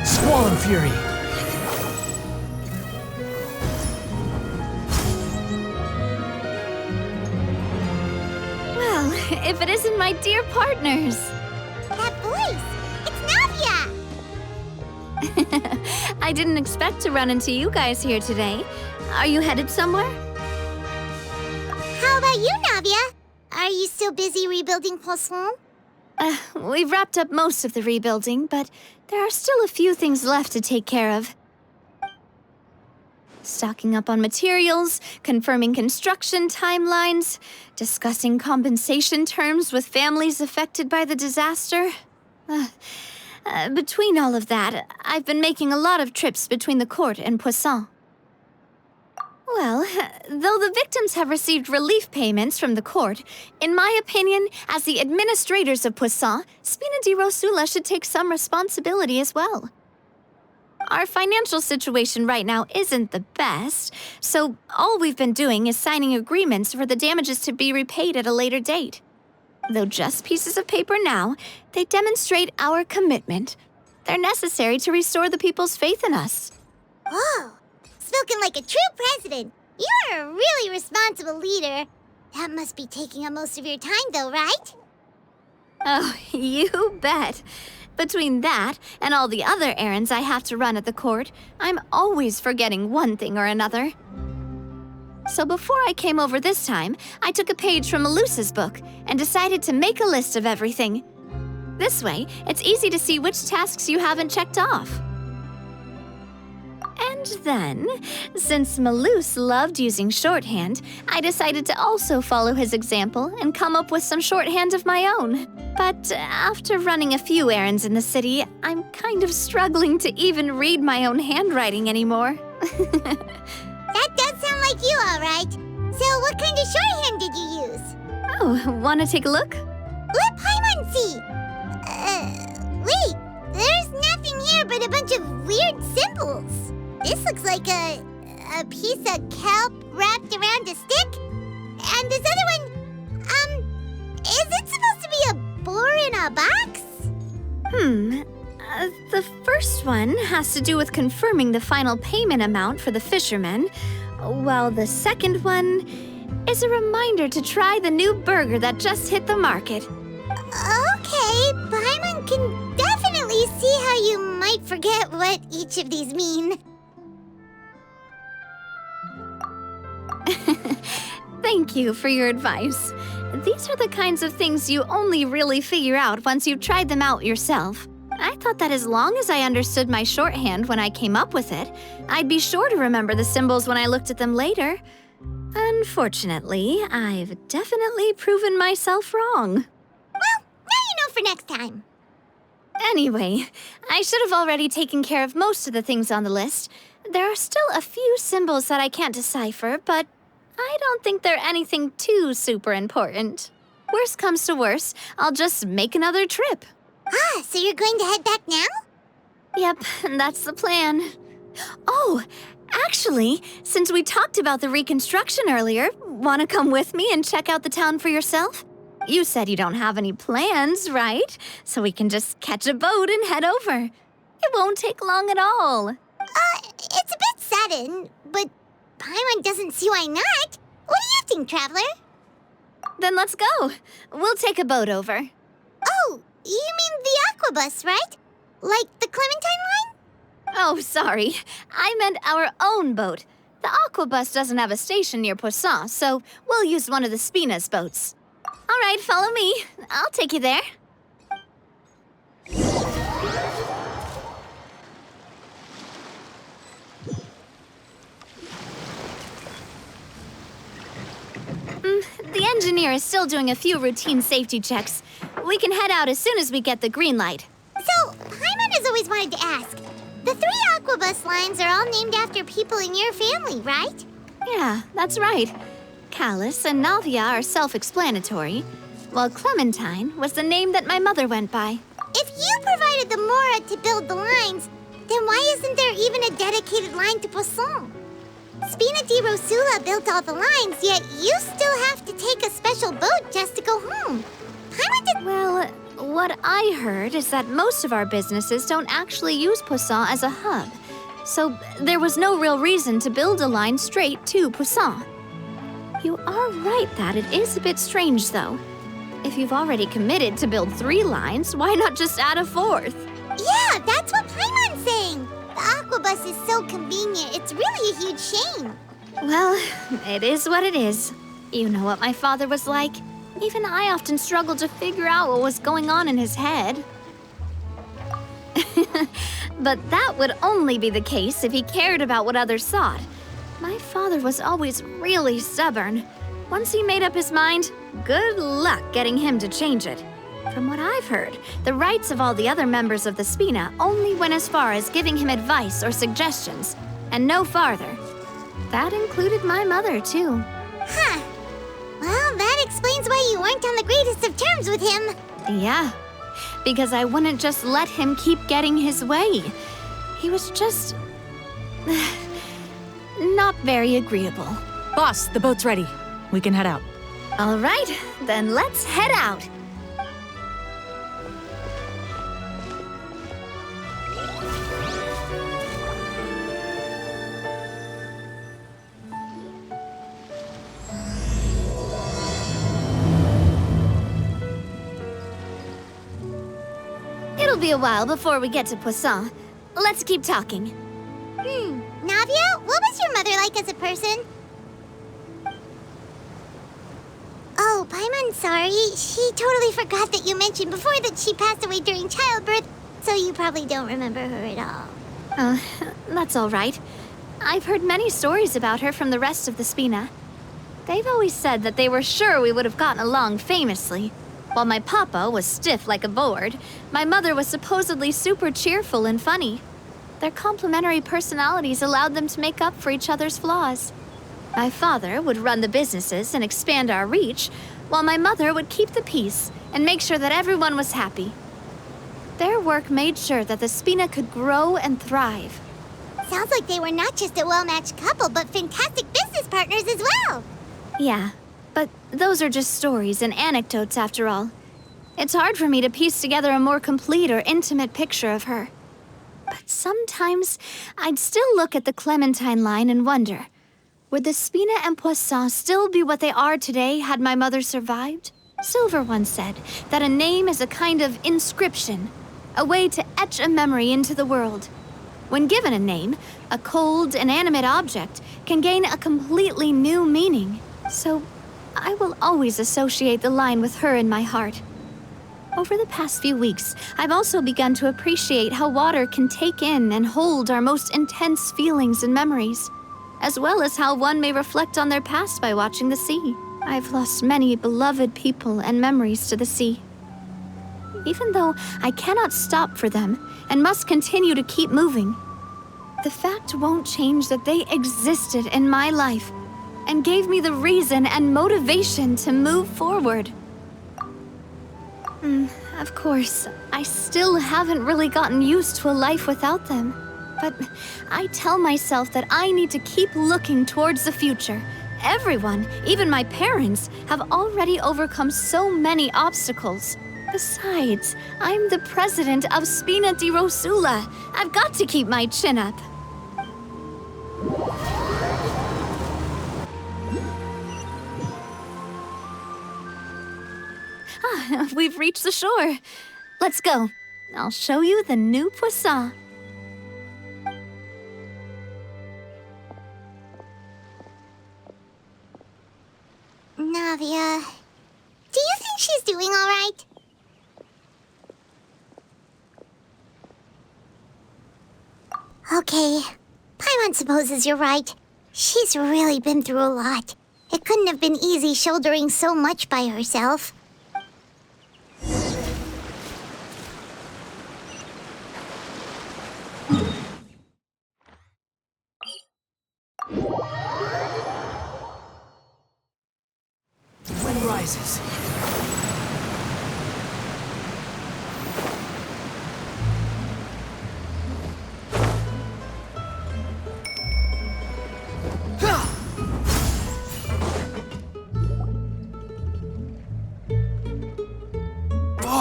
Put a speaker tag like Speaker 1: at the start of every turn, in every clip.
Speaker 1: Squall and Fury!
Speaker 2: Well, if it isn't my dear partners.
Speaker 3: That voice! It's Navia!
Speaker 2: I didn't expect to run into you guys here today. Are you headed somewhere?
Speaker 3: How about you, Navia? Are you still busy rebuilding Fontaine?
Speaker 2: We've wrapped up most of the rebuilding, but there are still a few things left to take care of. Stocking up on materials, confirming construction timelines, discussing compensation terms with families affected by the disaster. Between all of that, I've been making a lot of trips between the court and Poisson. Well, though the victims have received relief payments from the court, in my opinion, as the administrators of Poisson, Spina di Rosula should take some responsibility as well. Our financial situation right now isn't the best, so all we've been doing is signing agreements for the damages to be repaid at a later date. Though just pieces of paper now, they demonstrate our commitment. They're necessary to restore the people's faith in us.
Speaker 3: Whoa! Spoken like a true president. You're a really responsible leader. That must be taking up most of your time, though, right?
Speaker 2: Oh, you bet. Between that and all the other errands I have to run at the court, I'm always forgetting one thing or another. So before I came over this time, I took a page from Melusa's book and decided to make a list of everything. This way, it's easy to see which tasks you haven't checked off. And then, since Melus loved using shorthand, I decided to also follow his example and come up with some shorthand of my own. But after running a few errands in the city, I'm kind of struggling to even read my own handwriting anymore.
Speaker 3: That does sound like you, all right. So what kind of shorthand did you use?
Speaker 2: Oh, want to take a look?
Speaker 3: Let Paimon see. Wait, there's nothing here but a bunch of weird symbols. This looks like a piece of kelp wrapped around a stick. And this other one, is it supposed to be a boar in a box?
Speaker 2: The first one has to do with confirming the final payment amount for the fishermen, while the second one is a reminder to try the new burger that just hit the market.
Speaker 3: Okay, Paimon can definitely see how you might forget what each of these mean.
Speaker 2: Thank you for your advice. These are the kinds of things you only really figure out once you've tried them out yourself. I thought that as long as I understood my shorthand when I came up with it, I'd be sure to remember the symbols when I looked at them later. Unfortunately, I've definitely proven myself wrong.
Speaker 3: Well, now you know for next time.
Speaker 2: Anyway, I should have already taken care of most of the things on the list. There are still a few symbols that I can't decipher, but I don't think they're anything too super important. Worst comes to worst, I'll just make another trip.
Speaker 3: Ah, so you're going to head back now?
Speaker 2: Yep, that's the plan. Oh, actually, since we talked about the reconstruction earlier, want to come with me and check out the town for yourself? You said you don't have any plans, right? So we can just catch a boat and head over. It won't take long at all.
Speaker 3: It's a bit sudden, but Paimon doesn't see why not. What do you think, Traveler?
Speaker 2: Then let's go. We'll take a boat over.
Speaker 3: Oh, you mean the Aquabus, right? Like the Clementine line?
Speaker 2: Oh, sorry. I meant our own boat. The Aquabus doesn't have a station near Poisson, so we'll use one of the Spina's boats. All right, follow me. I'll take you there. The engineer is still doing a few routine safety checks. We can head out as soon as we get the green light.
Speaker 3: So, Paimon has always wanted to ask. The 3 Aquabus lines are all named after people in your family, right?
Speaker 2: Yeah, that's right. Callus and Navia are self-explanatory, while Clementine was the name that my mother went by.
Speaker 3: If you provided the Mora to build the lines, then why isn't there even a dedicated line to Poisson? Spina di Rosula built all the lines, yet you still have to take a special boat just to go home. Paimon did...
Speaker 2: Well, what I heard is that most of our businesses don't actually use Poisson as a hub, so there was no real reason to build a line straight to Poisson. You are right that it is a bit strange, though. If you've already committed to build 3 lines, why not just add a 4th?
Speaker 3: Yeah, that's what Paimon's saying. The Aquabus is so convenient, it's really a huge shame.
Speaker 2: Well, it is what it is. You know what my father was like. Even I often struggled to figure out what was going on in his head. But that would only be the case if he cared about what others thought. My father was always really stubborn. Once he made up his mind, good luck getting him to change it. From what I've heard, the rights of all the other members of the Spina only went as far as giving him advice or suggestions, and no farther. That included my mother, too.
Speaker 3: Huh. Well, that explains why you weren't on the greatest of terms with him.
Speaker 2: Yeah, because I wouldn't just let him keep getting his way. He was just... not very agreeable.
Speaker 1: Boss, the boat's ready. We can head out.
Speaker 2: All right, then let's head out. It'll be a while before we get to Poisson. Let's keep talking.
Speaker 3: Navia, what was your mother like as a person? Oh, Paimon's sorry. She totally forgot that you mentioned before that she passed away during childbirth, so you probably don't remember her at all.
Speaker 2: Oh, that's all right. I've heard many stories about her from the rest of the Spina. They've always said that they were sure we would have gotten along famously. While my papa was stiff like a board, my mother was supposedly super cheerful and funny. Their complementary personalities allowed them to make up for each other's flaws. My father would run the businesses and expand our reach, while my mother would keep the peace and make sure that everyone was happy. Their work made sure that the Spina could grow and thrive.
Speaker 3: Sounds like they were not just a well-matched couple, but fantastic business partners as well.
Speaker 2: Yeah, but those are just stories and anecdotes after all. It's hard for me to piece together a more complete or intimate picture of her. But sometimes I'd still look at the Clementine line and wonder, would the Spina and Poisson still be what they are today had my mother survived? Silver once said that a name is a kind of inscription, a way to etch a memory into the world. When given a name, a cold, inanimate object can gain a completely new meaning. So I will always associate the line with her in my heart. Over the past few weeks, I've also begun to appreciate how water can take in and hold our most intense feelings and memories, as well as how one may reflect on their past by watching the sea. I've lost many beloved people and memories to the sea. Even though I cannot stop for them and must continue to keep moving, the fact won't change that they existed in my life and gave me the reason and motivation to move forward. Of course, I still haven't really gotten used to a life without them. But I tell myself that I need to keep looking towards the future. Everyone, even my parents, have already overcome so many obstacles. Besides, I'm the president of Spina di Rosula. I've got to keep my chin up. We've reached the shore. Let's go. I'll show you the new Poisson.
Speaker 3: Navia, do you think she's doing all right? Okay, Paimon supposes you're right. She's really been through a lot. It couldn't have been easy shouldering so much by herself.
Speaker 1: Wind rises.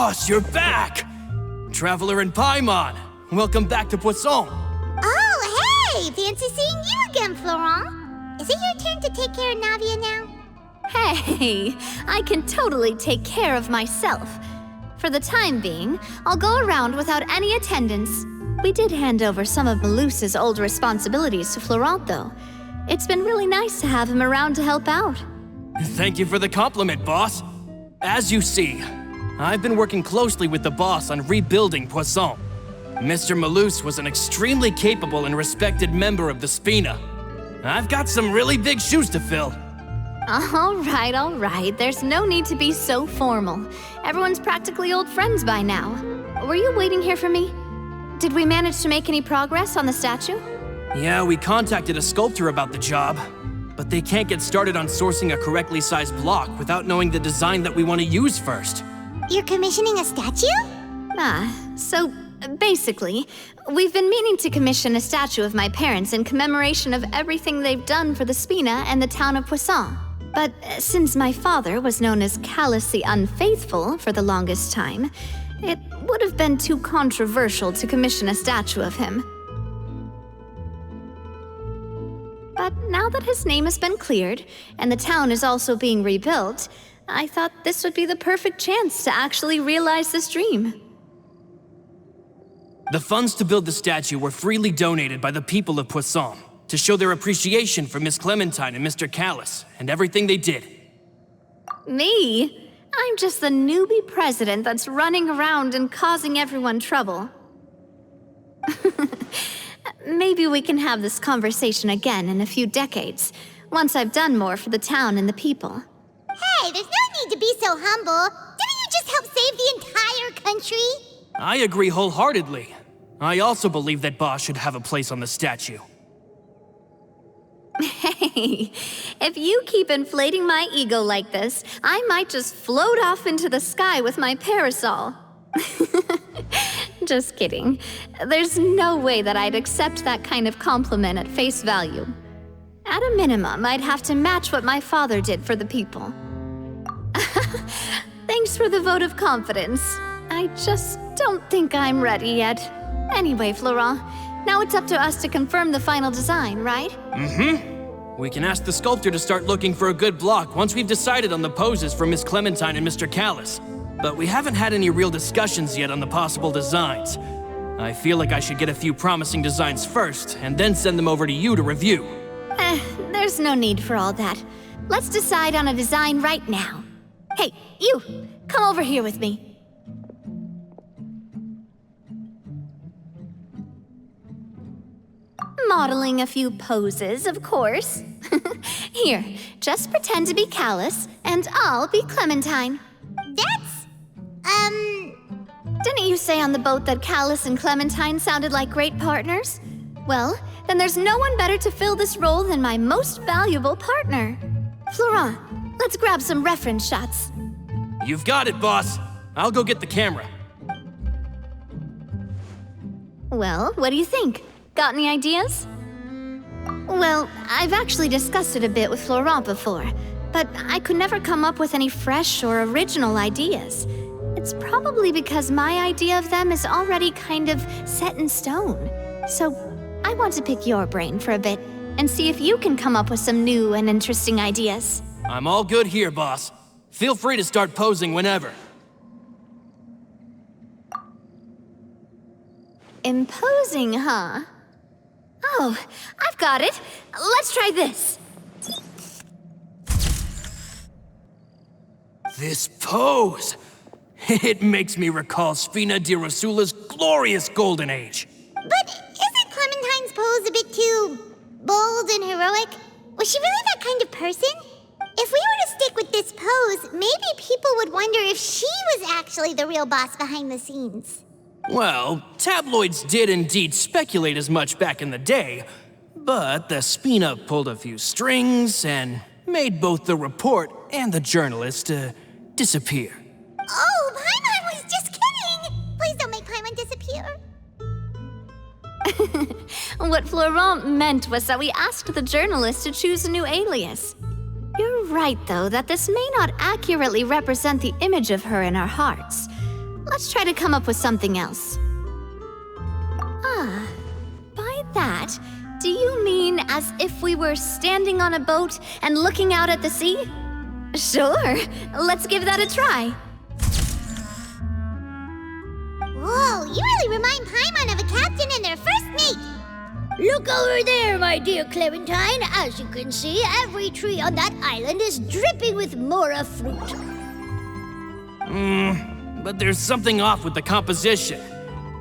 Speaker 4: Boss, you're back! Traveler in Paimon, welcome back to Poisson.
Speaker 3: Oh, hey! Fancy seeing you again, Florent. Is it your turn to take care of Navia now?
Speaker 2: Hey, I can totally take care of myself. For the time being, I'll go around without any attendance. We did hand over some of Malus's old responsibilities to Florent, though. It's been really nice to have him around to help out.
Speaker 4: Thank you for the compliment, boss. As you see, I've been working closely with the boss on rebuilding Poisson. Mr. Malus was an extremely capable and respected member of the Spina. I've got some really big shoes to fill.
Speaker 2: All right. There's no need to be so formal. Everyone's practically old friends by now. Were you waiting here for me? Did we manage to make any progress on the statue?
Speaker 4: Yeah, we contacted a sculptor about the job, but they can't get started on sourcing a correctly sized block without knowing the design that we want to use first.
Speaker 3: You're commissioning a statue?
Speaker 2: So basically, we've been meaning to commission a statue of my parents in commemoration of everything they've done for the Spina and the town of Poisson. But since my father was known as Callus the Unfaithful for the longest time, it would have been too controversial to commission a statue of him. But now that his name has been cleared, and the town is also being rebuilt, I thought this would be the perfect chance to actually realize this dream.
Speaker 4: The funds to build the statue were freely donated by the people of Poisson to show their appreciation for Miss Clementine and Mr. Callus and everything they did.
Speaker 2: Me? I'm just the newbie president that's running around and causing everyone trouble. Maybe we can have this conversation again in a few decades, once I've done more for the town and the people.
Speaker 3: Hey, there's no need to be so humble. Didn't you just help save the entire country?
Speaker 4: I agree wholeheartedly. I also believe that Boss should have a place on the statue.
Speaker 2: Hey, if you keep inflating my ego like this, I might just float off into the sky with my parasol. Just kidding. There's no way that I'd accept that kind of compliment at face value. At a minimum, I'd have to match what my father did for the people. Thanks for the vote of confidence. I just don't think I'm ready yet. Anyway, Florent, now it's up to us to confirm the final design, right?
Speaker 4: We can ask the sculptor to start looking for a good block once we've decided on the poses for Miss Clementine and Mr. Callus. But we haven't had any real discussions yet on the possible designs. I feel like I should get a few promising designs first, and then send them over to you to review.
Speaker 2: There's no need for all that. Let's decide on a design right now. Hey, you! Come over here with me. Modeling a few poses, of course. Here, just pretend to be Callus, and I'll be Clementine. Didn't you say on the boat that Callus and Clementine sounded like great partners? Well, then there's no one better to fill this role than my most valuable partner. Florent, let's grab some reference shots.
Speaker 4: You've got it, boss. I'll go get the camera.
Speaker 2: Well, what do you think? Got any ideas? Well, I've actually discussed it a bit with Florent before, but I could never come up with any fresh or original ideas. It's probably because my idea of them is already kind of set in stone. So I want to pick your brain for a bit and see if you can come up with some new and interesting ideas.
Speaker 4: I'm all good here, boss. Feel free to start posing whenever.
Speaker 2: Imposing, huh? Oh, I've got it. Let's try this.
Speaker 4: This pose! It makes me recall Spina di Rosula's glorious golden age.
Speaker 3: But isn't Clementine's pose a bit too bold and heroic? Was she really that kind of person? If we were to stick with this pose, maybe people would wonder if she was actually the real boss behind the scenes.
Speaker 4: Well, tabloids did indeed speculate as much back in the day, but the Spina pulled a few strings and made both the report and the journalist disappear.
Speaker 3: Oh, Paimon was just kidding! Please don't make Paimon disappear.
Speaker 2: What Florent meant was that we asked the journalist to choose a new alias. You're right, though, that this may not accurately represent the image of her in our hearts. let's try to come up with something else. By that, do you mean as if we were standing on a boat and looking out at the sea? Sure, let's give that a try.
Speaker 3: Whoa, you really remind Paimon of a captain and their first mate.
Speaker 5: Look over there, my dear Clementine. As you can see, every tree on that island is dripping with mora fruit.
Speaker 4: But there's something off with the composition.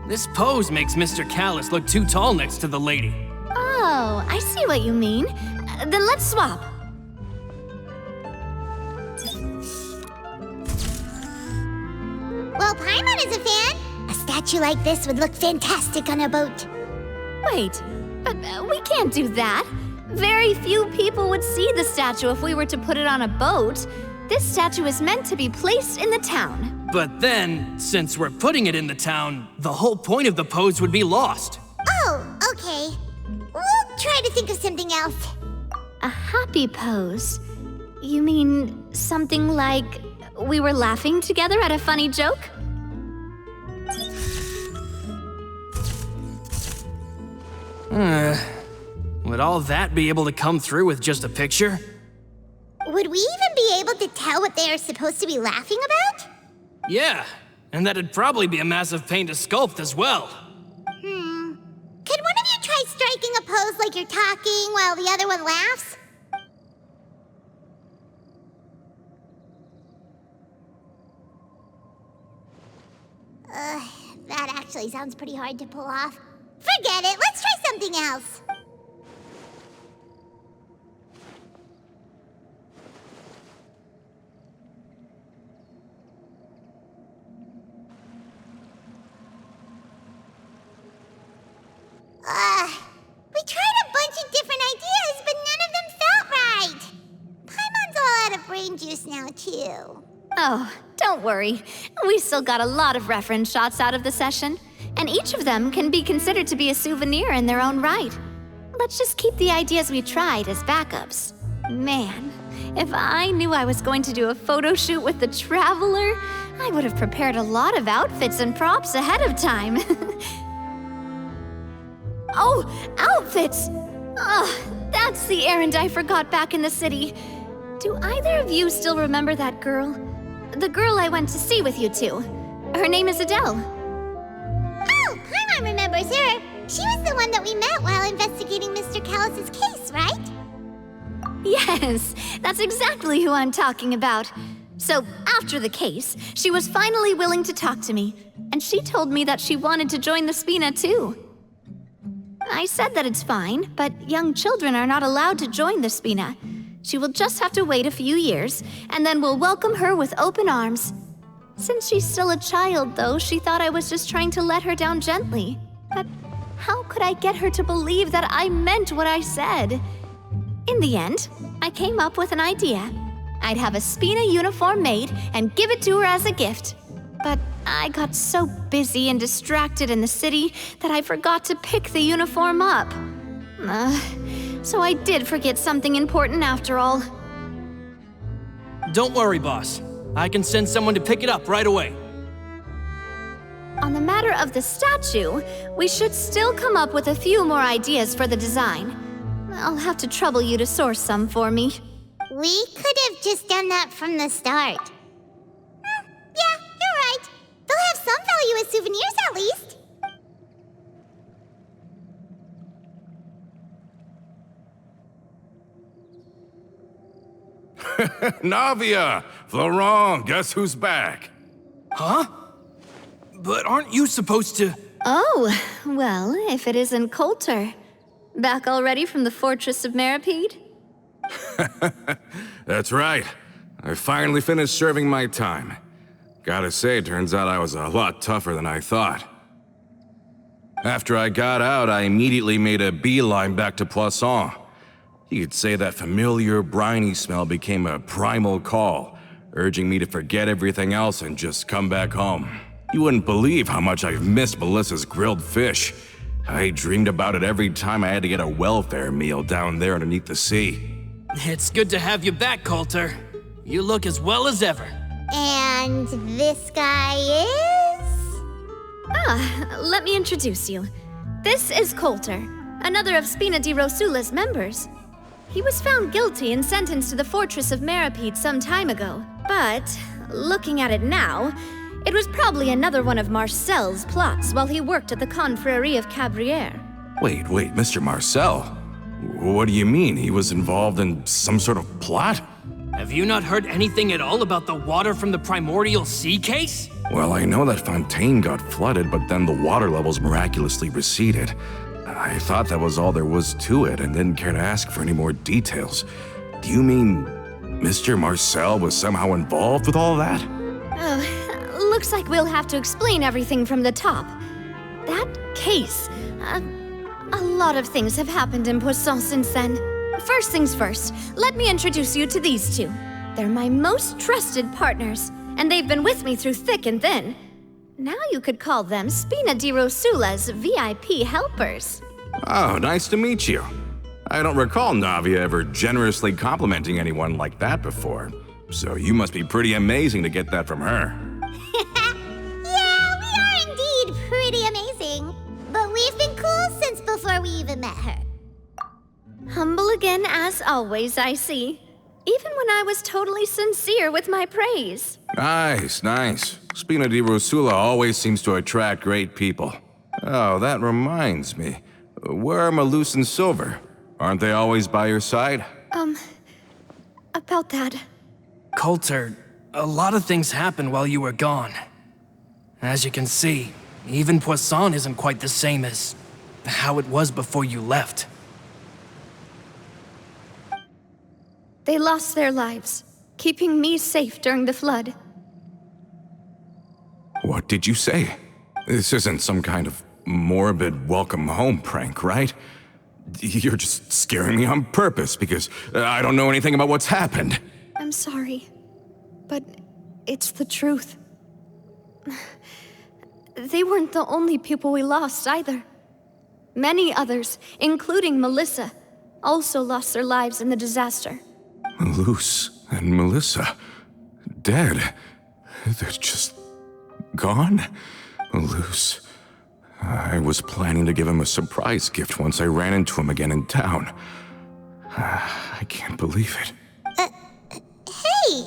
Speaker 4: This pose makes Mr. Callis look too tall next to the lady.
Speaker 2: Oh, I see what you mean. Then let's swap.
Speaker 3: Well, Paimon is a fan. A statue like this would look fantastic on a boat.
Speaker 2: Wait, but we can't do that. Very few people would see the statue if we were to put it on a boat. This statue is meant to be placed in the town.
Speaker 4: But then, since we're putting it in the town, the whole point of the pose would be lost.
Speaker 3: Oh, okay. We'll try to think of something else.
Speaker 2: A happy pose? You mean something like we were laughing together at a funny joke?
Speaker 4: Would all that be able to come through with just a picture?
Speaker 3: Would we even be able to tell what they are supposed to be laughing about?
Speaker 4: Yeah, and that'd probably be a massive pain to sculpt as well.
Speaker 3: Could one of you try striking a pose like you're talking while the other one laughs? That actually sounds pretty hard to pull off. Forget it, let's try something else. We tried a bunch of different ideas, but none of them felt right. Paimon's all out of brain juice now, too.
Speaker 2: Oh, don't worry. We still got a lot of reference shots out of the session, and each of them can be considered to be a souvenir in their own right. Let's just keep the ideas we tried as backups. Man, if I knew I was going to do a photo shoot with the Traveler, I would have prepared a lot of outfits and props ahead of time. Oh, outfits! That's the errand I forgot back in the city. Do either of you still remember that girl? The girl I went to see with you two. Her name is Adele.
Speaker 3: Oh, Paimon remembers her. She was the one that we met while investigating Mr. Callis's case, right?
Speaker 2: Yes, that's exactly who I'm talking about. So, after the case, she was finally willing to talk to me, and she told me that she wanted to join the Spina too. I said that it's fine, but young children are not allowed to join the Spina. She will just have to wait a few years, and then we'll welcome her with open arms. Since she's still a child, though, she thought I was just trying to let her down gently. But how could I get her to believe that I meant what I said? In the end, I came up with an idea. I'd have a Spina uniform made and give it to her as a gift. But I got so busy and distracted in the city that I forgot to pick the uniform up. So I did forget something important after all.
Speaker 4: Don't worry, boss. I can send someone to pick it up right away.
Speaker 2: On the matter of the statue, we should still come up with a few more ideas for the design. I'll have to trouble you to source some for me.
Speaker 3: We could have just done that from the start. Yeah, you're right. They'll have some value as souvenirs at least.
Speaker 6: Navia! Florent, guess who's back?
Speaker 4: Huh? But aren't you supposed to...
Speaker 2: Oh, well, if it isn't Colter. Back already from the Fortress of Meripede?
Speaker 6: That's right. I finally finished serving my time. Gotta say, turns out I was a lot tougher than I thought. After I got out, I immediately made a beeline back to Poisson. You could say that familiar, briny smell became a primal call, urging me to forget everything else and just come back home. You wouldn't believe how much I've missed Melissa's grilled fish. I dreamed about it every time I had to get a welfare meal down there underneath the sea.
Speaker 4: It's good to have you back, Colter. You look as well as ever.
Speaker 3: And this guy is?
Speaker 2: Let me introduce you. This is Colter, another of Spina di Rosula's members. He was found guilty and sentenced to the Fortress of Meripede some time ago. But, looking at it now, it was probably another one of Marcel's plots while he worked at the Confrérie of Cabrières.
Speaker 6: Wait, Mr. Marcel? What do you mean? He was involved in some sort of plot?
Speaker 4: Have you not heard anything at all about the water from the primordial sea case?
Speaker 6: Well, I know that Fontaine got flooded, but then the water levels miraculously receded. I thought that was all there was to it and didn't care to ask for any more details. Do you mean Mr. Marcel was somehow involved with all that?
Speaker 2: Oh, looks like we'll have to explain everything from the top. That case, a lot of things have happened in Poisson since then. First things first, let me introduce you to these two. They're my most trusted partners, and they've been with me through thick and thin. Now you could call them Spina di Rosula's VIP helpers.
Speaker 6: Oh, nice to meet you. I don't recall Navia ever generously complimenting anyone like that before, so you must be pretty amazing to get that from her.
Speaker 3: Yeah, we are indeed pretty amazing. But we've been cool since before we even met her.
Speaker 2: Humble again as always, I see. Even when I was totally sincere with my praise.
Speaker 6: Nice. Spina di Rosula always seems to attract great people. Oh, that reminds me. Where are Malus and Silver? Aren't they always by your side?
Speaker 2: About that.
Speaker 4: Colter, a lot of things happened while you were gone. As you can see, even Poisson isn't quite the same as how it was before you left.
Speaker 2: They lost their lives, keeping me safe during the flood.
Speaker 6: What did you say? This isn't some kind of morbid welcome home prank, right? You're just scaring me on purpose because I don't know anything about what's happened.
Speaker 2: I'm sorry, but it's the truth. They weren't the only people we lost either. Many others, including Melissa, also lost their lives in the disaster.
Speaker 6: Malus and Melissa, dead. They're just gone? Malus. I was planning to give him a surprise gift once I ran into him again in town. I can't believe it.
Speaker 3: Hey,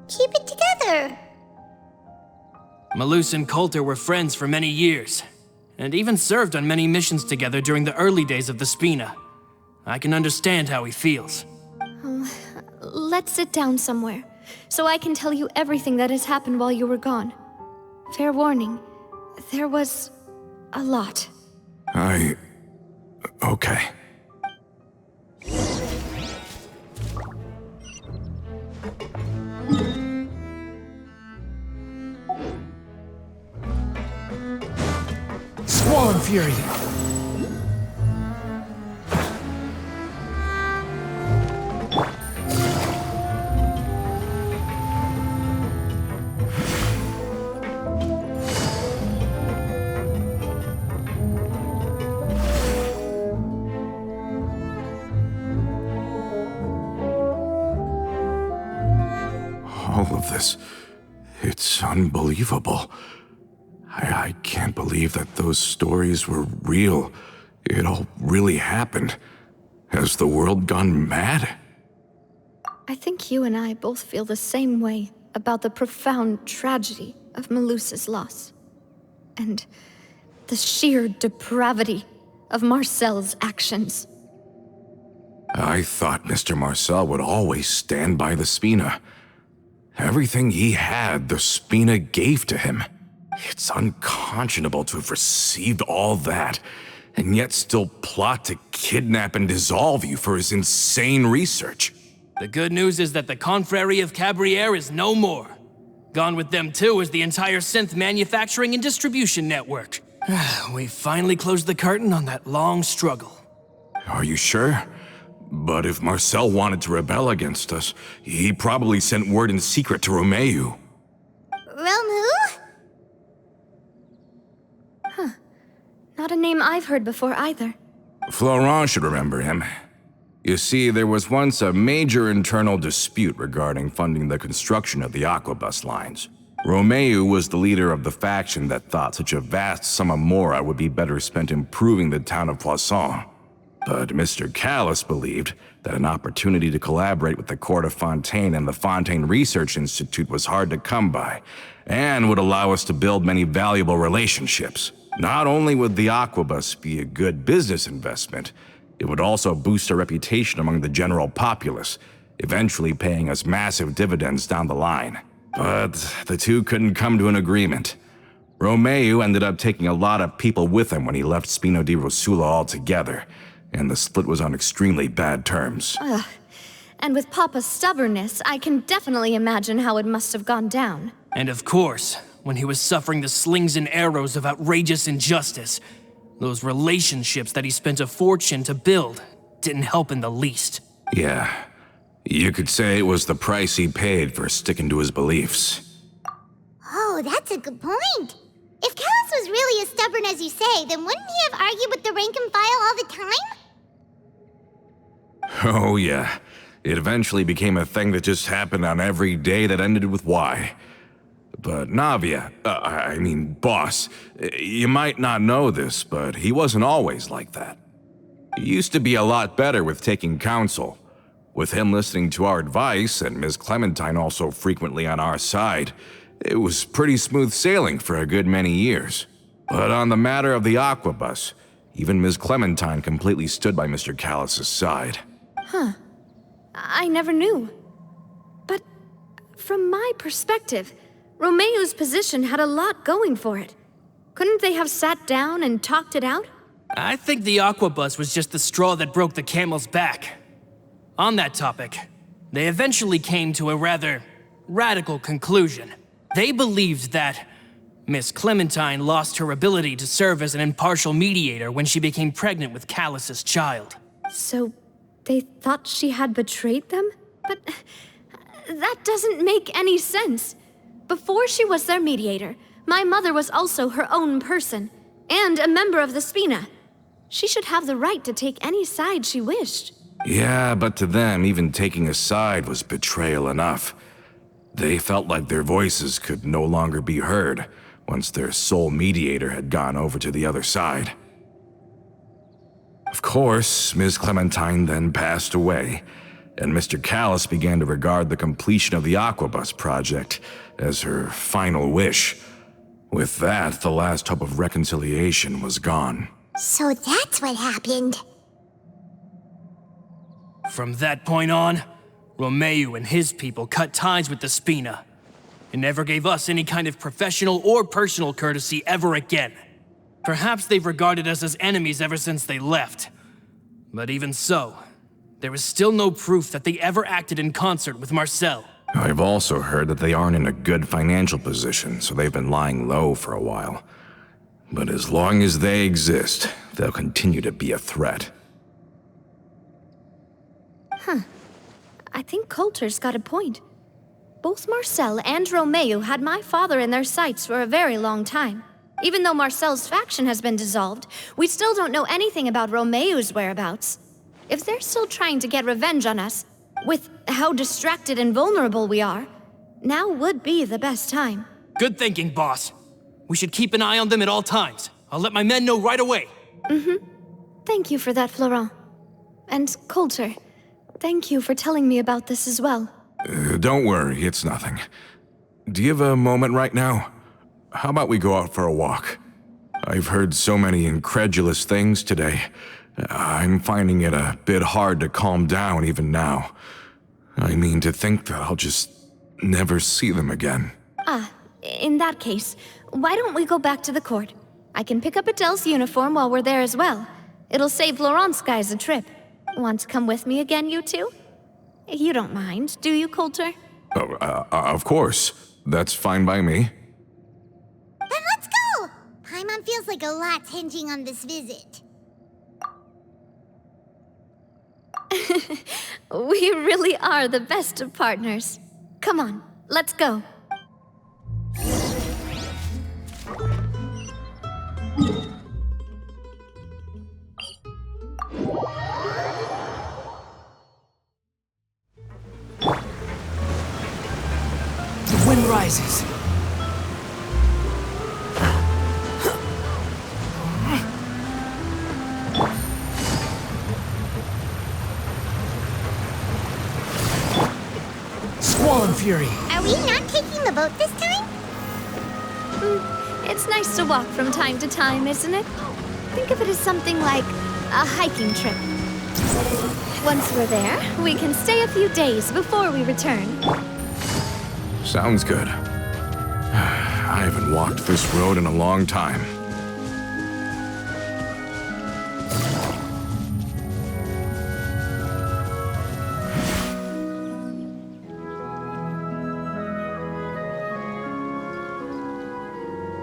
Speaker 3: keep it together.
Speaker 4: Malus and Colter were friends for many years, and even served on many missions together during the early days of the Spina. I can understand how he feels.
Speaker 2: Let's sit down somewhere, so I can tell you everything that has happened while you were gone. Fair warning, there was a lot.
Speaker 6: Okay.
Speaker 1: Squall and Fury.
Speaker 6: All of this, it's unbelievable. I can't believe that those stories were real. It all really happened. Has the world gone mad?
Speaker 2: I think you and I both feel the same way about the profound tragedy of Melusa's loss. And the sheer depravity of Marcel's actions.
Speaker 6: I thought Mr. Marcel would always stand by the Spina. Everything he had, the Spina gave to him. It's unconscionable to have received all that, and yet still plot to kidnap and dissolve you for his insane research.
Speaker 4: The good news is that the Confrérie of Cabrières is no more. Gone with them too is the entire synth manufacturing and distribution network. We finally closed the curtain on that long struggle.
Speaker 6: Are you sure? But if Marcel wanted to rebel against us, he probably sent word in secret to Romeu.
Speaker 3: Romu?
Speaker 2: Not a name I've heard before either.
Speaker 6: Florent should remember him. You see, there was once a major internal dispute regarding funding the construction of the aquabus lines. Romeu was the leader of the faction that thought such a vast sum of mora would be better spent improving the town of Poisson. But Mr. Callis believed that an opportunity to collaborate with the court of Fontaine and the Fontaine Research Institute was hard to come by, and would allow us to build many valuable relationships. Not only would the Aquabus be a good business investment, it would also boost our reputation among the general populace, eventually paying us massive dividends down the line. But the two couldn't come to an agreement. Romeu ended up taking a lot of people with him when he left Spino di Rosula altogether, and the split was on extremely bad terms.
Speaker 2: And with Papa's stubbornness, I can definitely imagine how it must have gone down.
Speaker 4: And of course, when he was suffering the slings and arrows of outrageous injustice, those relationships that he spent a fortune to build didn't help in the least.
Speaker 6: Yeah, you could say it was the price he paid for sticking to his beliefs.
Speaker 3: Oh, that's a good point. If Callis was really as stubborn as you say, then wouldn't he have argued with the rank and file all the time?
Speaker 6: Oh yeah, it eventually became a thing that just happened on every day that ended with Y. But Navia, boss, you might not know this, but he wasn't always like that. He used to be a lot better with taking counsel. With him listening to our advice, and Ms. Clementine also frequently on our side, it was pretty smooth sailing for a good many years. But on the matter of the Aquabus, even Ms. Clementine completely stood by Mr. Callis' side.
Speaker 2: I never knew. But from my perspective, Romeu's position had a lot going for it. Couldn't they have sat down and talked it out?
Speaker 4: I think the Aquabus was just the straw that broke the camel's back. On that topic, they eventually came to a rather radical conclusion. They believed that Miss Clementine lost her ability to serve as an impartial mediator when she became pregnant with Callis' child.
Speaker 2: So they thought she had betrayed them? But that doesn't make any sense. Before she was their mediator, my mother was also her own person, and a member of the Spina. She should have the right to take any side she wished.
Speaker 6: Yeah, but to them, even taking a side was betrayal enough. They felt like their voices could no longer be heard once their sole mediator had gone over to the other side. Of course, Ms. Clementine then passed away, and Mr. Callis began to regard the completion of the Aquabus project as her final wish. With that, the last hope of reconciliation was gone.
Speaker 3: So that's what happened.
Speaker 4: From that point on, Romeu and his people cut ties with the Spina, and never gave us any kind of professional or personal courtesy ever again. Perhaps they've regarded us as enemies ever since they left. But even so, there is still no proof that they ever acted in concert with Marcel.
Speaker 6: I've also heard that they aren't in a good financial position, so they've been lying low for a while. But as long as they exist, they'll continue to be a threat.
Speaker 2: I think Colter's got a point. Both Marcel and Romeu had my father in their sights for a very long time. Even though Marcel's faction has been dissolved, we still don't know anything about Romeu's whereabouts. If they're still trying to get revenge on us, with how distracted and vulnerable we are, now would be the best time.
Speaker 4: Good thinking, boss. We should keep an eye on them at all times. I'll let my men know right away.
Speaker 2: Thank you for that, Florent. And Colter, thank you for telling me about this as well.
Speaker 6: Don't worry, it's nothing. Do you have a moment right now? How about we go out for a walk? I've heard so many incredulous things today. I'm finding it a bit hard to calm down even now. I mean, to think that I'll just never see them again.
Speaker 2: In that case, why don't we go back to the court? I can pick up Adele's uniform while we're there as well. It'll save Laurent's guys a trip. Want to come with me again, you two? You don't mind, do you, Colter?
Speaker 6: Oh, of course. That's fine by me.
Speaker 3: Then let's go! Paimon feels like a lot's hinging on this visit.
Speaker 2: We really are the best of partners. Come on, let's go.
Speaker 1: The wind rises. Fury.
Speaker 3: Are we not taking the boat this time?
Speaker 2: It's nice to walk from time to time, isn't it? Think of it as something like a hiking trip. Once we're there, we can stay a few days before we return.
Speaker 6: Sounds good. I haven't walked this road in a long time.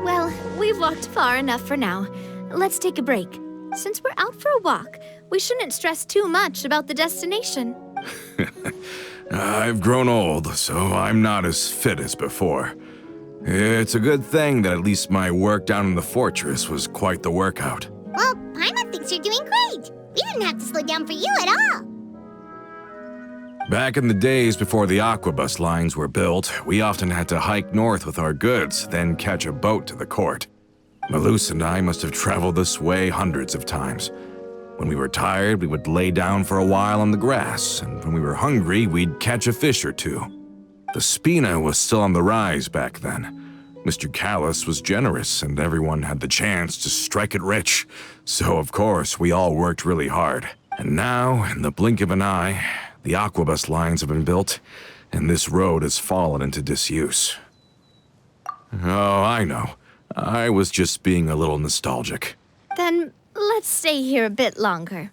Speaker 2: Well, we've walked far enough for now. Let's take a break. Since we're out for a walk, we shouldn't stress too much about the destination.
Speaker 6: I've grown old, so I'm not as fit as before. It's a good thing that at least my work down in the fortress was quite the workout.
Speaker 3: Well, Paimon thinks you're doing great. We didn't have to slow down for you at all.
Speaker 6: Back in the days before the aquabus lines were built, we often had to hike north with our goods, then catch a boat to the court. Malus and I must have traveled this way hundreds of times. When we were tired, we would lay down for a while on the grass, and when we were hungry, we'd catch a fish or two. The Spina was still on the rise back then. Mr. Callis was generous, and everyone had the chance to strike it rich. So, of course, we all worked really hard. And now, in the blink of an eye, the aquabus lines have been built, and this road has fallen into disuse. Oh, I know. I was just being a little nostalgic.
Speaker 2: Then let's stay here a bit longer.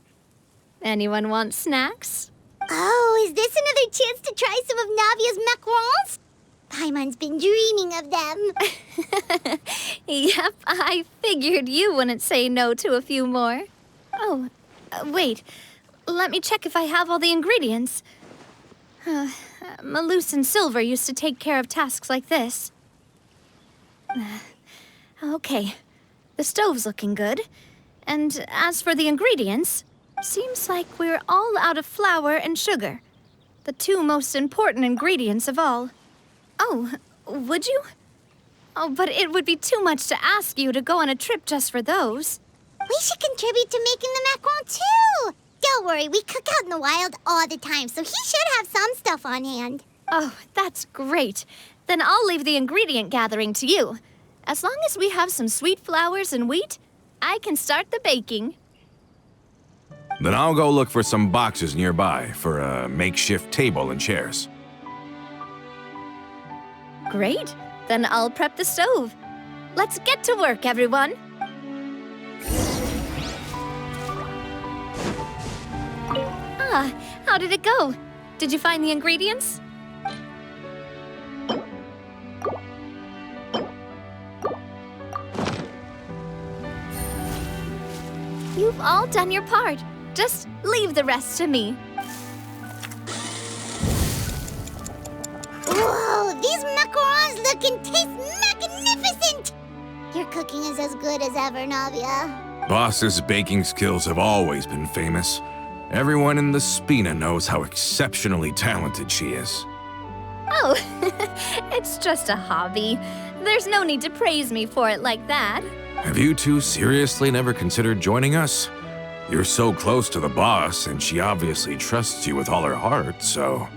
Speaker 2: Anyone want snacks?
Speaker 3: Oh, is this another chance to try some of Navia's macarons? Paimon's been dreaming of them.
Speaker 2: Yep, I figured you wouldn't say no to a few more. Oh, wait. Let me check if I have all the ingredients. Malus and Silver used to take care of tasks like this. Okay, the stove's looking good. And as for the ingredients, seems like we're all out of flour and sugar. The two most important ingredients of all. Oh, would you? Oh, but it would be too much to ask you to go on a trip just for those.
Speaker 3: We should contribute to making the macaron too. Don't worry, we cook out in the wild all the time, so he should have some stuff on hand.
Speaker 2: Oh, that's great. Then I'll leave the ingredient gathering to you. As long as we have some sweet flours and wheat, I can start the baking.
Speaker 6: Then I'll go look for some boxes nearby for a makeshift table and chairs.
Speaker 2: Great. Then I'll prep the stove. Let's get to work, everyone. Ah, how did it go? Did you find the ingredients? You've all done your part. Just leave the rest to me.
Speaker 3: Whoa, these macarons look and taste magnificent! Your cooking is as good as ever, Navia.
Speaker 6: Boss's baking skills have always been famous. Everyone in the Spina knows how exceptionally talented she is.
Speaker 2: Oh, it's just a hobby. There's no need to praise me for it like that.
Speaker 6: Have you two seriously never considered joining us? You're so close to the boss, and she obviously trusts you with all her heart, so...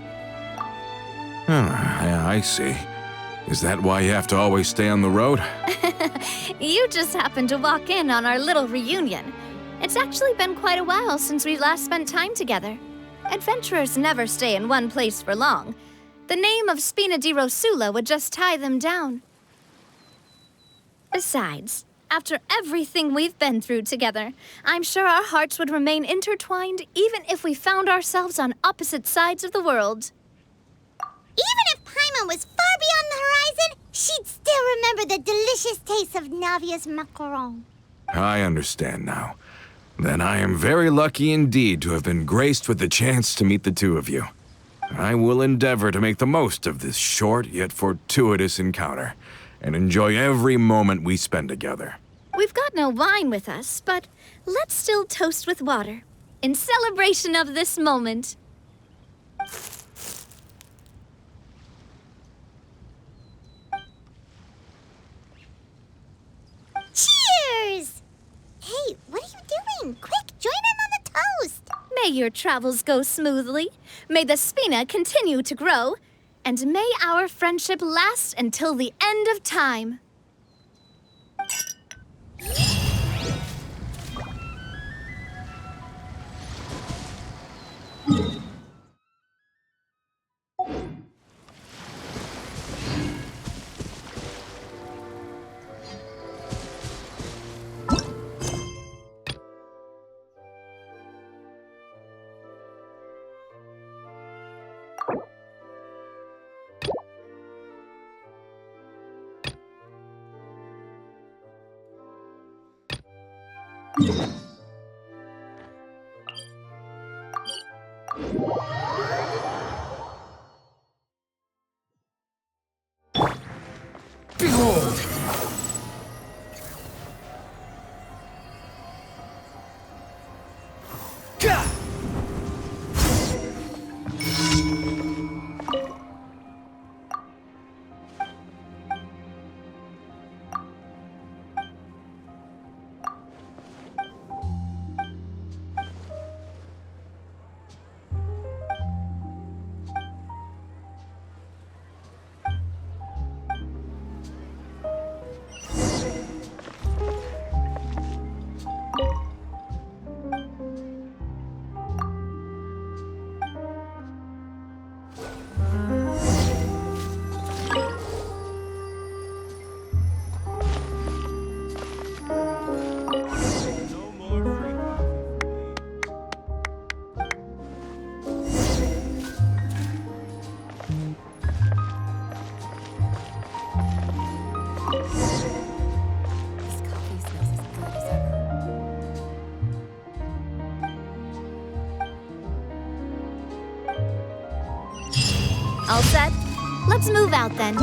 Speaker 6: I see. Is that why you have to always stay on the road?
Speaker 2: You just happened to walk in on our little reunion. It's actually been quite a while since we last spent time together. Adventurers never stay in one place for long. The name of Spina di Rosula would just tie them down. Besides, after everything we've been through together, I'm sure our hearts would remain intertwined even if we found ourselves on opposite sides of the world.
Speaker 3: Even if Paimon was far beyond the horizon, she'd still remember the delicious taste of Navia's macaron.
Speaker 6: I understand now. Then I am very lucky indeed to have been graced with the chance to meet the two of you. I will endeavor to make the most of this short yet fortuitous encounter, and enjoy every moment we spend together.
Speaker 2: We've got no wine with us, but let's still toast with water, in celebration of this moment.
Speaker 3: Cheers! Hey, what are you doing? Quick, join in on the toast!
Speaker 2: May your travels go smoothly. May the Spina continue to grow. And may our friendship last until the end of time.
Speaker 1: Behold! Gah!
Speaker 2: All set? Let's move out then.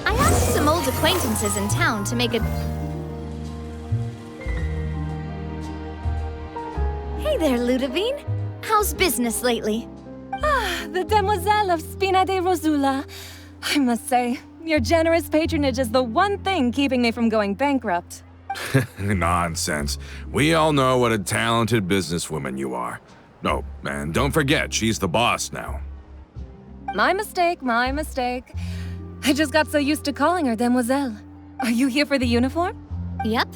Speaker 2: I asked some old acquaintances in town to make a... Hey there, Ludovine. How's business lately?
Speaker 7: The Demoiselle of Spina de Rosula. I must say, your generous patronage is the one thing keeping me from going bankrupt.
Speaker 6: Nonsense. We all know what a talented businesswoman you are. Oh, and don't forget, she's the boss now.
Speaker 7: My mistake, my mistake. I just got so used to calling her Demoiselle. Are you here for the uniform?
Speaker 2: Yep.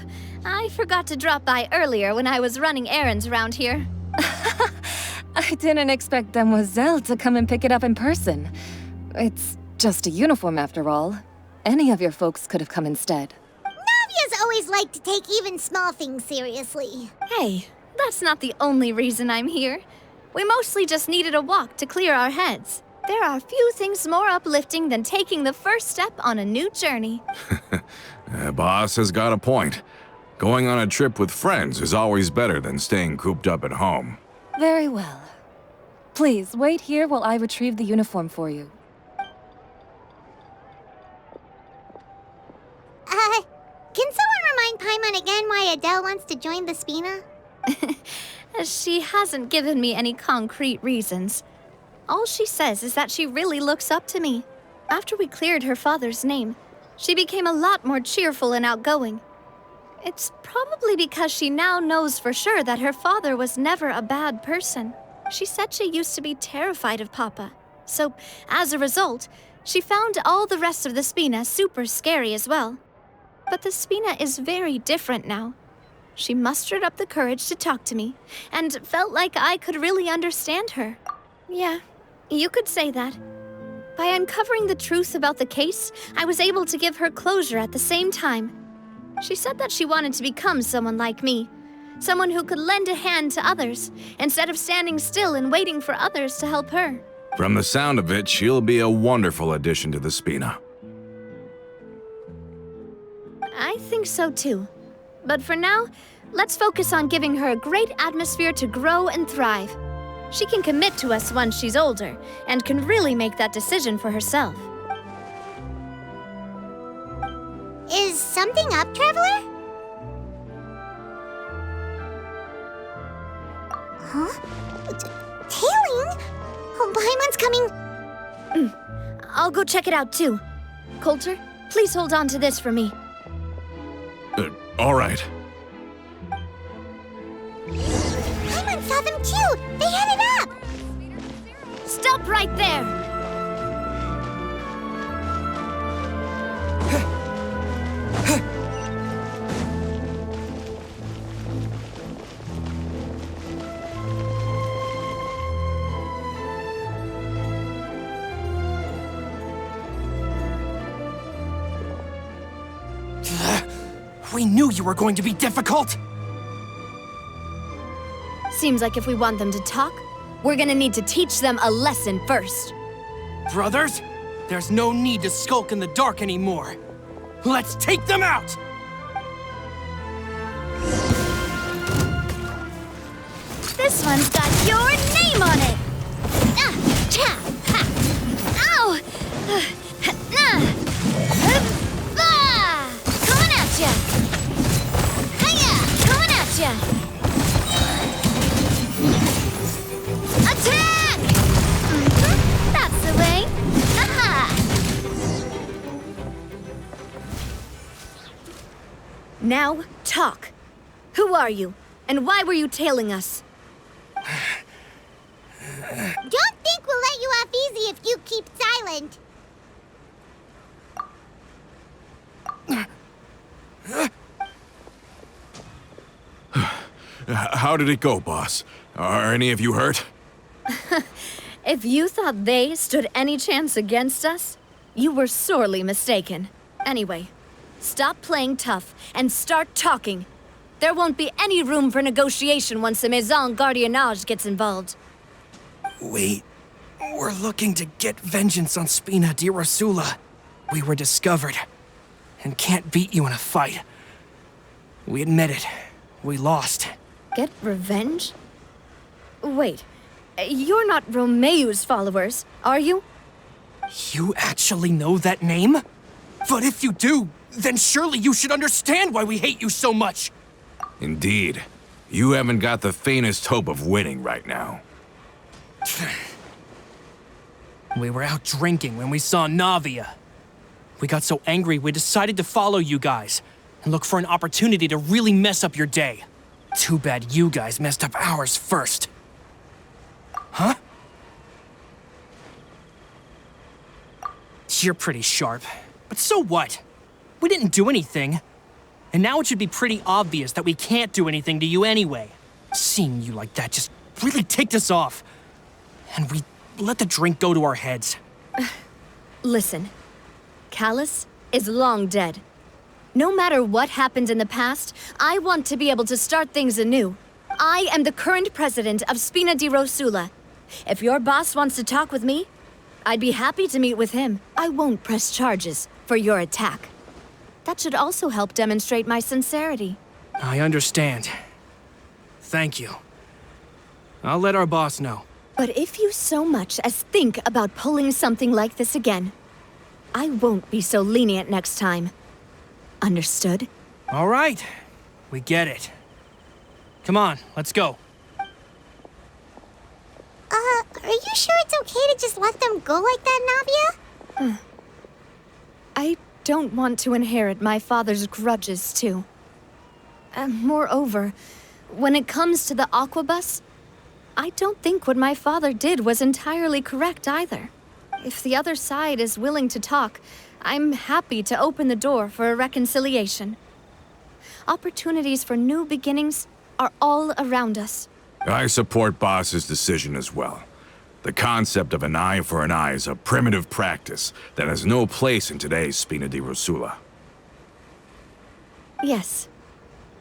Speaker 2: I forgot to drop by earlier when I was running errands around here.
Speaker 7: I didn't expect Demoiselle to come and pick it up in person. It's just a uniform after all. Any of your folks could have come instead.
Speaker 3: Navia's always liked to take even small things seriously.
Speaker 2: Hey, that's not the only reason I'm here. We mostly just needed a walk to clear our heads. There are few things more uplifting than taking the first step on a new journey.
Speaker 6: Boss has got a point. Going on a trip with friends is always better than staying cooped up at home.
Speaker 7: Very well. Please, wait here while I retrieve the uniform for you.
Speaker 3: Can someone remind Paimon again why Adele wants to join the Spina?
Speaker 2: She hasn't given me any concrete reasons. All she says is that she really looks up to me. After we cleared her father's name, she became a lot more cheerful and outgoing. It's probably because she now knows for sure that her father was never a bad person. She said she used to be terrified of Papa. So, as a result, she found all the rest of the Spina super scary as well. But the Spina is very different now. She mustered up the courage to talk to me, and felt like I could really understand her. Yeah, you could say that. By uncovering the truth about the case, I was able to give her closure at the same time. She said that she wanted to become someone like me, someone who could lend a hand to others, instead of standing still and waiting for others to help her.
Speaker 6: From the sound of it, she'll be a wonderful addition to the Spina.
Speaker 2: I think so too. But for now, let's focus on giving her a great atmosphere to grow and thrive. She can commit to us once she's older, and can really make that decision for herself.
Speaker 3: Is something up, Traveler? Huh? Tailing? Oh, Paimon's coming.
Speaker 2: I'll go check it out too. Colter, please hold on to this for me.
Speaker 6: All right.
Speaker 3: Paimon saw saw them too! They headed up!
Speaker 2: Stop right there!
Speaker 4: We knew you were going to be difficult!
Speaker 2: Seems like if we want them to talk, we're gonna need to teach them a lesson first.
Speaker 4: Brothers, there's no need to skulk in the dark anymore. Let's take them out!
Speaker 2: This one's got your name on it! Cha! Ha! Ow! Bah! Coming at ya! Hiya! Coming at ya! Attack! That's the way! Aha! Now, talk. Who are you? And why were you tailing us?
Speaker 3: Don't think we'll let you off easy if you keep silent.
Speaker 6: How did it go, boss? Are any of you hurt?
Speaker 2: If you thought they stood any chance against us, you were sorely mistaken. Anyway, stop playing tough and start talking. There won't be any room for negotiation once the Maison Gardiennage gets involved.
Speaker 4: We're looking to get vengeance on Spina di Rosula. We were discovered, and can't beat you in a fight. We admit it. We lost.
Speaker 2: Get revenge? Wait, you're not Romeu's followers, are you?
Speaker 4: You actually know that name? But if you do, then surely you should understand why we hate you so much!
Speaker 6: Indeed. You haven't got the faintest hope of winning right now.
Speaker 4: We were out drinking when we saw Navia. We got so angry we decided to follow you guys and look for an opportunity to really mess up your day. Too bad you guys messed up ours first. Huh? You're pretty sharp, but so what? We didn't do anything. And now it should be pretty obvious that we can't do anything to you anyway. Seeing you like that just really ticked us off. And we let the drink go to our heads.
Speaker 2: Listen, Callus is long dead. No matter what happened in the past, I want to be able to start things anew. I am the current president of Spina di Rosula. If your boss wants to talk with me, I'd be happy to meet with him. I won't press charges for your attack. That should also help demonstrate my sincerity.
Speaker 4: I understand. Thank you. I'll let our boss know.
Speaker 2: But if you so much as think about pulling something like this again, I won't be so lenient next time. Understood?
Speaker 4: All right. We get it. Come on, let's go.
Speaker 3: Are you sure it's okay to just let them go like that, Navia?
Speaker 2: I don't want to inherit my father's grudges, too. Moreover, when it comes to the Aquabus, I don't think what my father did was entirely correct either. If the other side is willing to talk, I'm happy to open the door for a reconciliation. Opportunities for new beginnings are all around us.
Speaker 6: I support Boss's decision as well. The concept of an eye for an eye is a primitive practice that has no place in today's Spina di Rosula.
Speaker 2: Yes.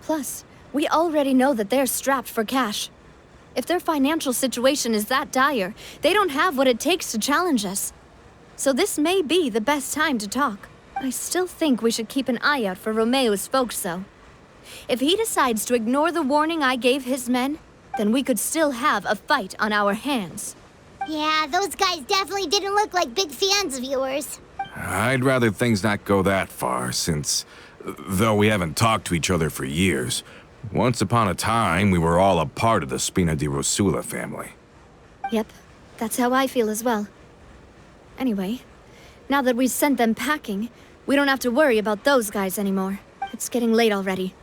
Speaker 2: Plus, we already know that they're strapped for cash. If their financial situation is that dire, they don't have what it takes to challenge us. So this may be the best time to talk. I still think we should keep an eye out for Romeu's folks, though. If he decides to ignore the warning I gave his men, then we could still have a fight on our hands.
Speaker 3: Yeah, those guys definitely didn't look like big fans of yours.
Speaker 6: I'd rather things not go that far, since, though we haven't talked to each other for years, once upon a time we were all a part of the Spina di Rosula family.
Speaker 2: Yep, that's how I feel as well. Anyway, now that we've sent them packing, we don't have to worry about those guys anymore. It's getting late already.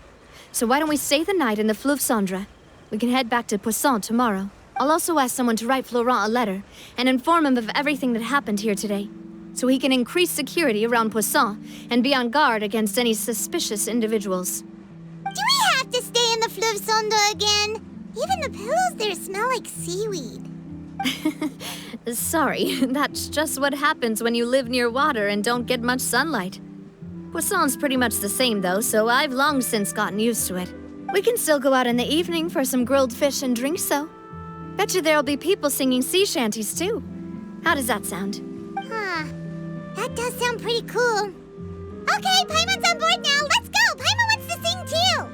Speaker 2: So why don't we stay the night in the Fleuve Cendre? We can head back to Poisson tomorrow. I'll also ask someone to write Florent a letter and inform him of everything that happened here today, so he can increase security around Poisson and be on guard against any suspicious individuals.
Speaker 3: Do we have to stay in the Fleuve Sonde again? Even the pillows there smell like seaweed.
Speaker 2: Sorry, that's just what happens when you live near water and don't get much sunlight. Poisson's pretty much the same though, so I've long since gotten used to it. We can still go out in the evening for some grilled fish and drinks though. Bet you there'll be people singing sea shanties too. How does that sound?
Speaker 3: Huh. That does sound pretty cool. Okay, Paimon's on board now. Let's go! Paimon wants to sing too!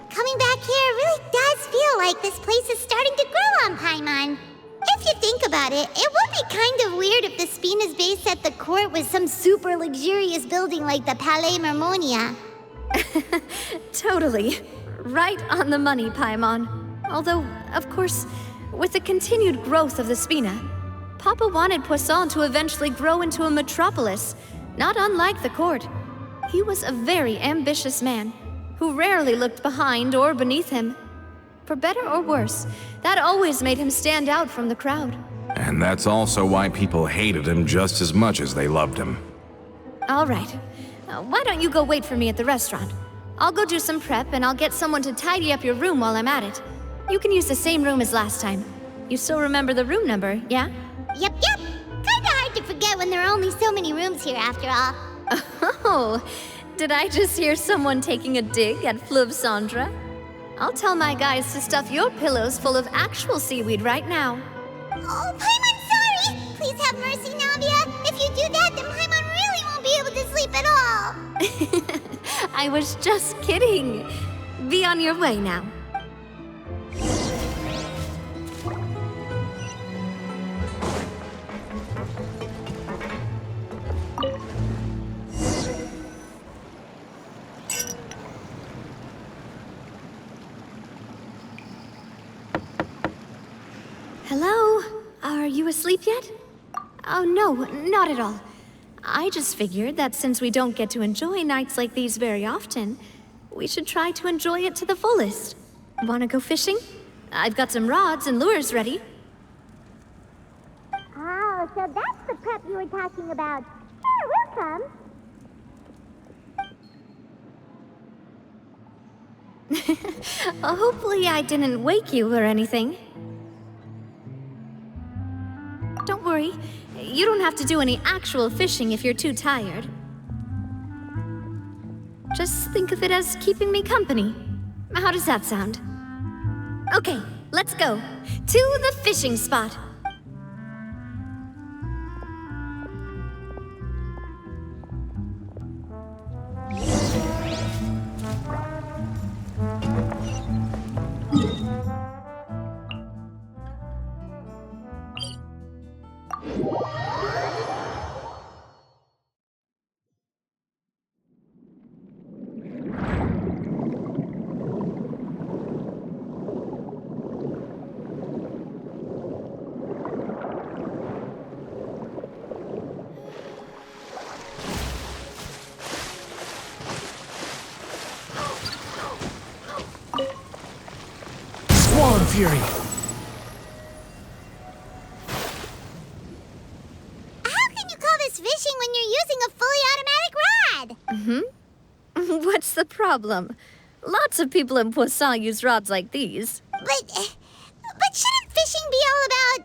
Speaker 3: Coming back here really does feel like this place is starting to grow on Paimon. If you think about it, it would be kind of weird if the Spina's base at the court was some super luxurious building like the Palais Mermonia.
Speaker 2: Totally. Right on the money, Paimon. Although, of course, with the continued growth of the Spina, Papa wanted Poisson to eventually grow into a metropolis, not unlike the court. He was a very ambitious man, who rarely looked behind or beneath him. For better or worse, that always made him stand out from the crowd.
Speaker 6: And that's also why people hated him just as much as they loved him.
Speaker 2: All right. Why don't you go wait for me at the restaurant? I'll go do some prep and I'll get someone to tidy up your room while I'm at it. You can use the same room as last time. You still remember the room number, yeah?
Speaker 3: Yep. Kinda hard to forget when there are only so many rooms here after all.
Speaker 2: Oh, did I just hear someone taking a dig at Fleuve Cendre? I'll tell my guys to stuff your pillows full of actual seaweed right now.
Speaker 3: Oh, Paimon, sorry! Please have mercy, Navia. If you do that, then Paimon really won't be able to sleep at all.
Speaker 2: I was just kidding. Be on your way now. Hello? Are you asleep yet? Oh no, not at all. I just figured that since we don't get to enjoy nights like these very often, we should try to enjoy it to the fullest. Wanna go fishing? I've got some rods and lures ready.
Speaker 3: Oh, so that's the prep you were talking about. Sure, we'll come.
Speaker 2: Hopefully I didn't wake you or anything. Don't worry, you don't have to do any actual fishing if you're too tired. Just think of it as keeping me company. How does that sound? Okay, let's go. To the fishing spot.
Speaker 1: Swan Fury!
Speaker 3: How can you call this fishing when you're using a fully automatic rod?
Speaker 2: What's the problem? Lots of people in Poisson use rods like these.
Speaker 3: But shouldn't fishing be all about,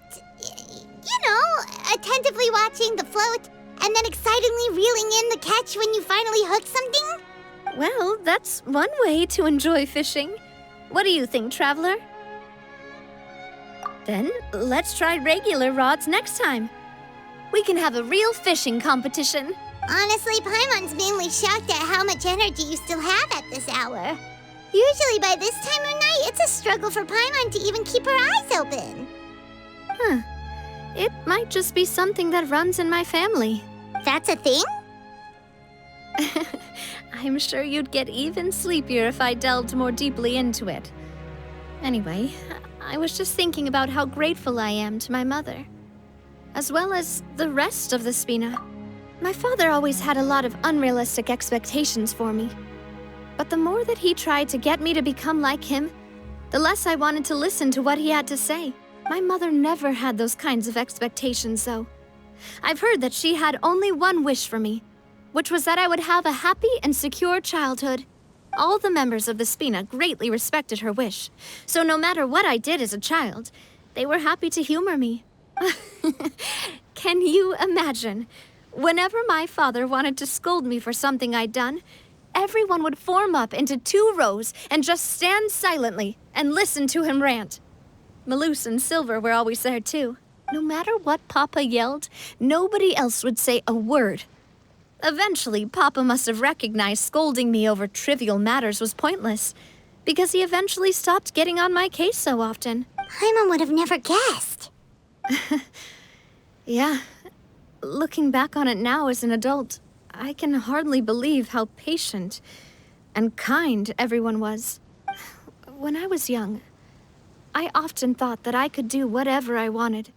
Speaker 3: attentively watching the float and then excitedly reeling in the catch when you finally hook something?
Speaker 2: Well, that's one way to enjoy fishing. What do you think, Traveler? Then, let's try regular rods next time. We can have a real fishing competition.
Speaker 3: Honestly, Paimon's mainly shocked at how much energy you still have at this hour. Usually by this time of night, it's a struggle for Paimon to even keep her eyes open.
Speaker 2: Huh. It might just be something that runs in my family.
Speaker 3: That's a thing?
Speaker 2: I'm sure you'd get even sleepier if I delved more deeply into it. Anyway, I was just thinking about how grateful I am to my mother, as well as the rest of the Spina. My father always had a lot of unrealistic expectations for me. But the more that he tried to get me to become like him, the less I wanted to listen to what he had to say. My mother never had those kinds of expectations, though. I've heard that she had only one wish for me, which was that I would have a happy and secure childhood. All the members of the Spina greatly respected her wish, so no matter what I did as a child, they were happy to humor me. Can you imagine? Whenever my father wanted to scold me for something I'd done, everyone would form up into 2 rows and just stand silently and listen to him rant. Malus and Silver were always there too. No matter what Papa yelled, nobody else would say a word. Eventually, Papa must have recognized scolding me over trivial matters was pointless, because he eventually stopped getting on my case so often.
Speaker 3: Paimon would have never guessed.
Speaker 2: Yeah. Looking back on it now as an adult, I can hardly believe how patient and kind everyone was. When I was young, I often thought that I could do whatever I wanted,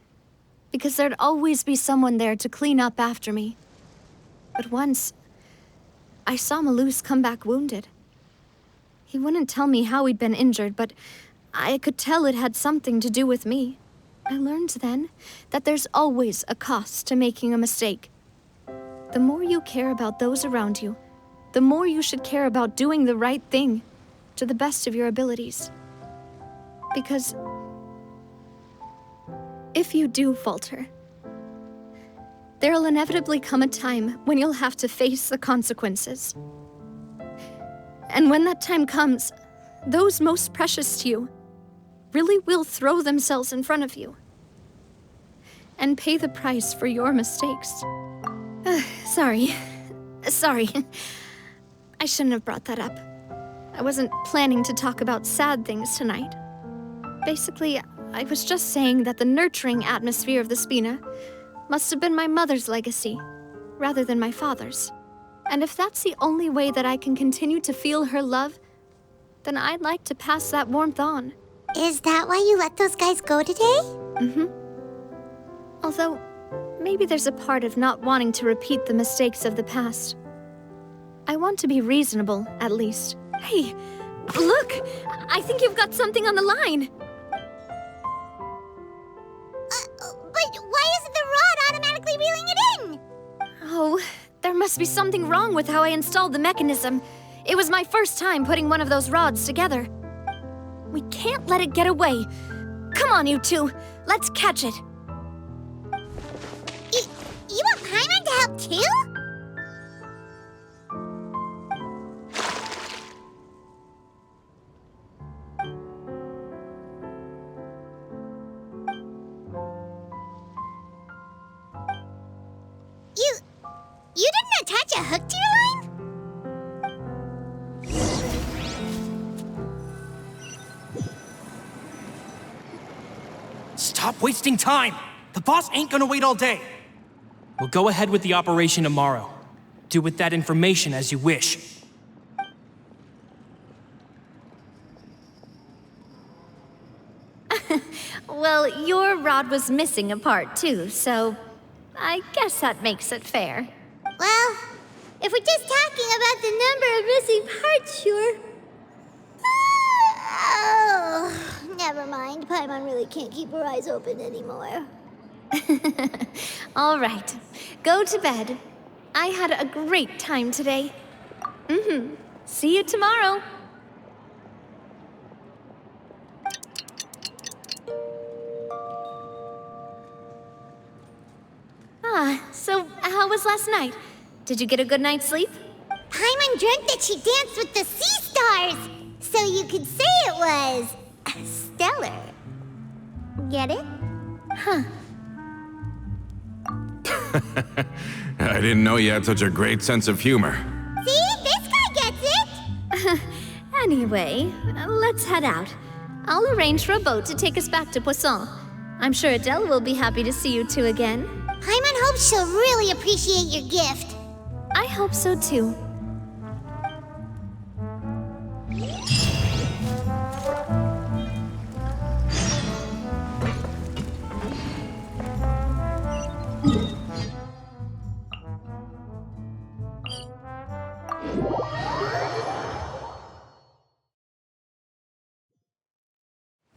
Speaker 2: because there'd always be someone there to clean up after me. But once, I saw Malus come back wounded. He wouldn't tell me how he'd been injured, but I could tell it had something to do with me. I learned then that there's always a cost to making a mistake. The more you care about those around you, the more you should care about doing the right thing to the best of your abilities. Because if you do falter, there'll inevitably come a time when you'll have to face the consequences. And when that time comes, those most precious to you really will throw themselves in front of you and pay the price for your mistakes. Sorry. I shouldn't have brought that up. I wasn't planning to talk about sad things tonight. Basically, I was just saying that the nurturing atmosphere of the Spina must have been my mother's legacy, rather than my father's. And if that's the only way that I can continue to feel her love, then I'd like to pass that warmth on.
Speaker 3: Is that why you let those guys go today?
Speaker 2: Mm-hmm. Although, maybe there's a part of not wanting to repeat the mistakes of the past. I want to be reasonable, at least. Hey, look! I think you've got something on the line!
Speaker 3: But why isn't the rod automatically reeling it in?
Speaker 2: Oh, there must be something wrong with how I installed the mechanism. It was my first time putting one of those rods together. We can't let it get away. Come on, you two. Let's catch it.
Speaker 3: You want Paimon to help too? You didn't attach a hook to your line?
Speaker 4: Stop wasting time! The boss ain't gonna wait all day. We'll go ahead with the operation tomorrow. Do with that information as you wish.
Speaker 2: Well, your rod was missing a part too, so I guess that makes it fair.
Speaker 3: Well, if we're just talking about the number of missing parts, sure. Oh, never mind. Paimon really can't keep her eyes open anymore.
Speaker 2: All right, go to bed. I had a great time today. See you tomorrow. So how was last night? Did you get a good night's sleep?
Speaker 3: Paimon dreamt that she danced with the sea stars, so you could say it was stellar. Get it?
Speaker 2: Huh.
Speaker 6: I didn't know you had such a great sense of humor.
Speaker 3: See? This guy gets it!
Speaker 2: Anyway, let's head out. I'll arrange for a boat to take us back to Poisson. I'm sure Adele will be happy to see you two again.
Speaker 3: Paimon hopes she'll really appreciate your gift.
Speaker 2: I hope so too.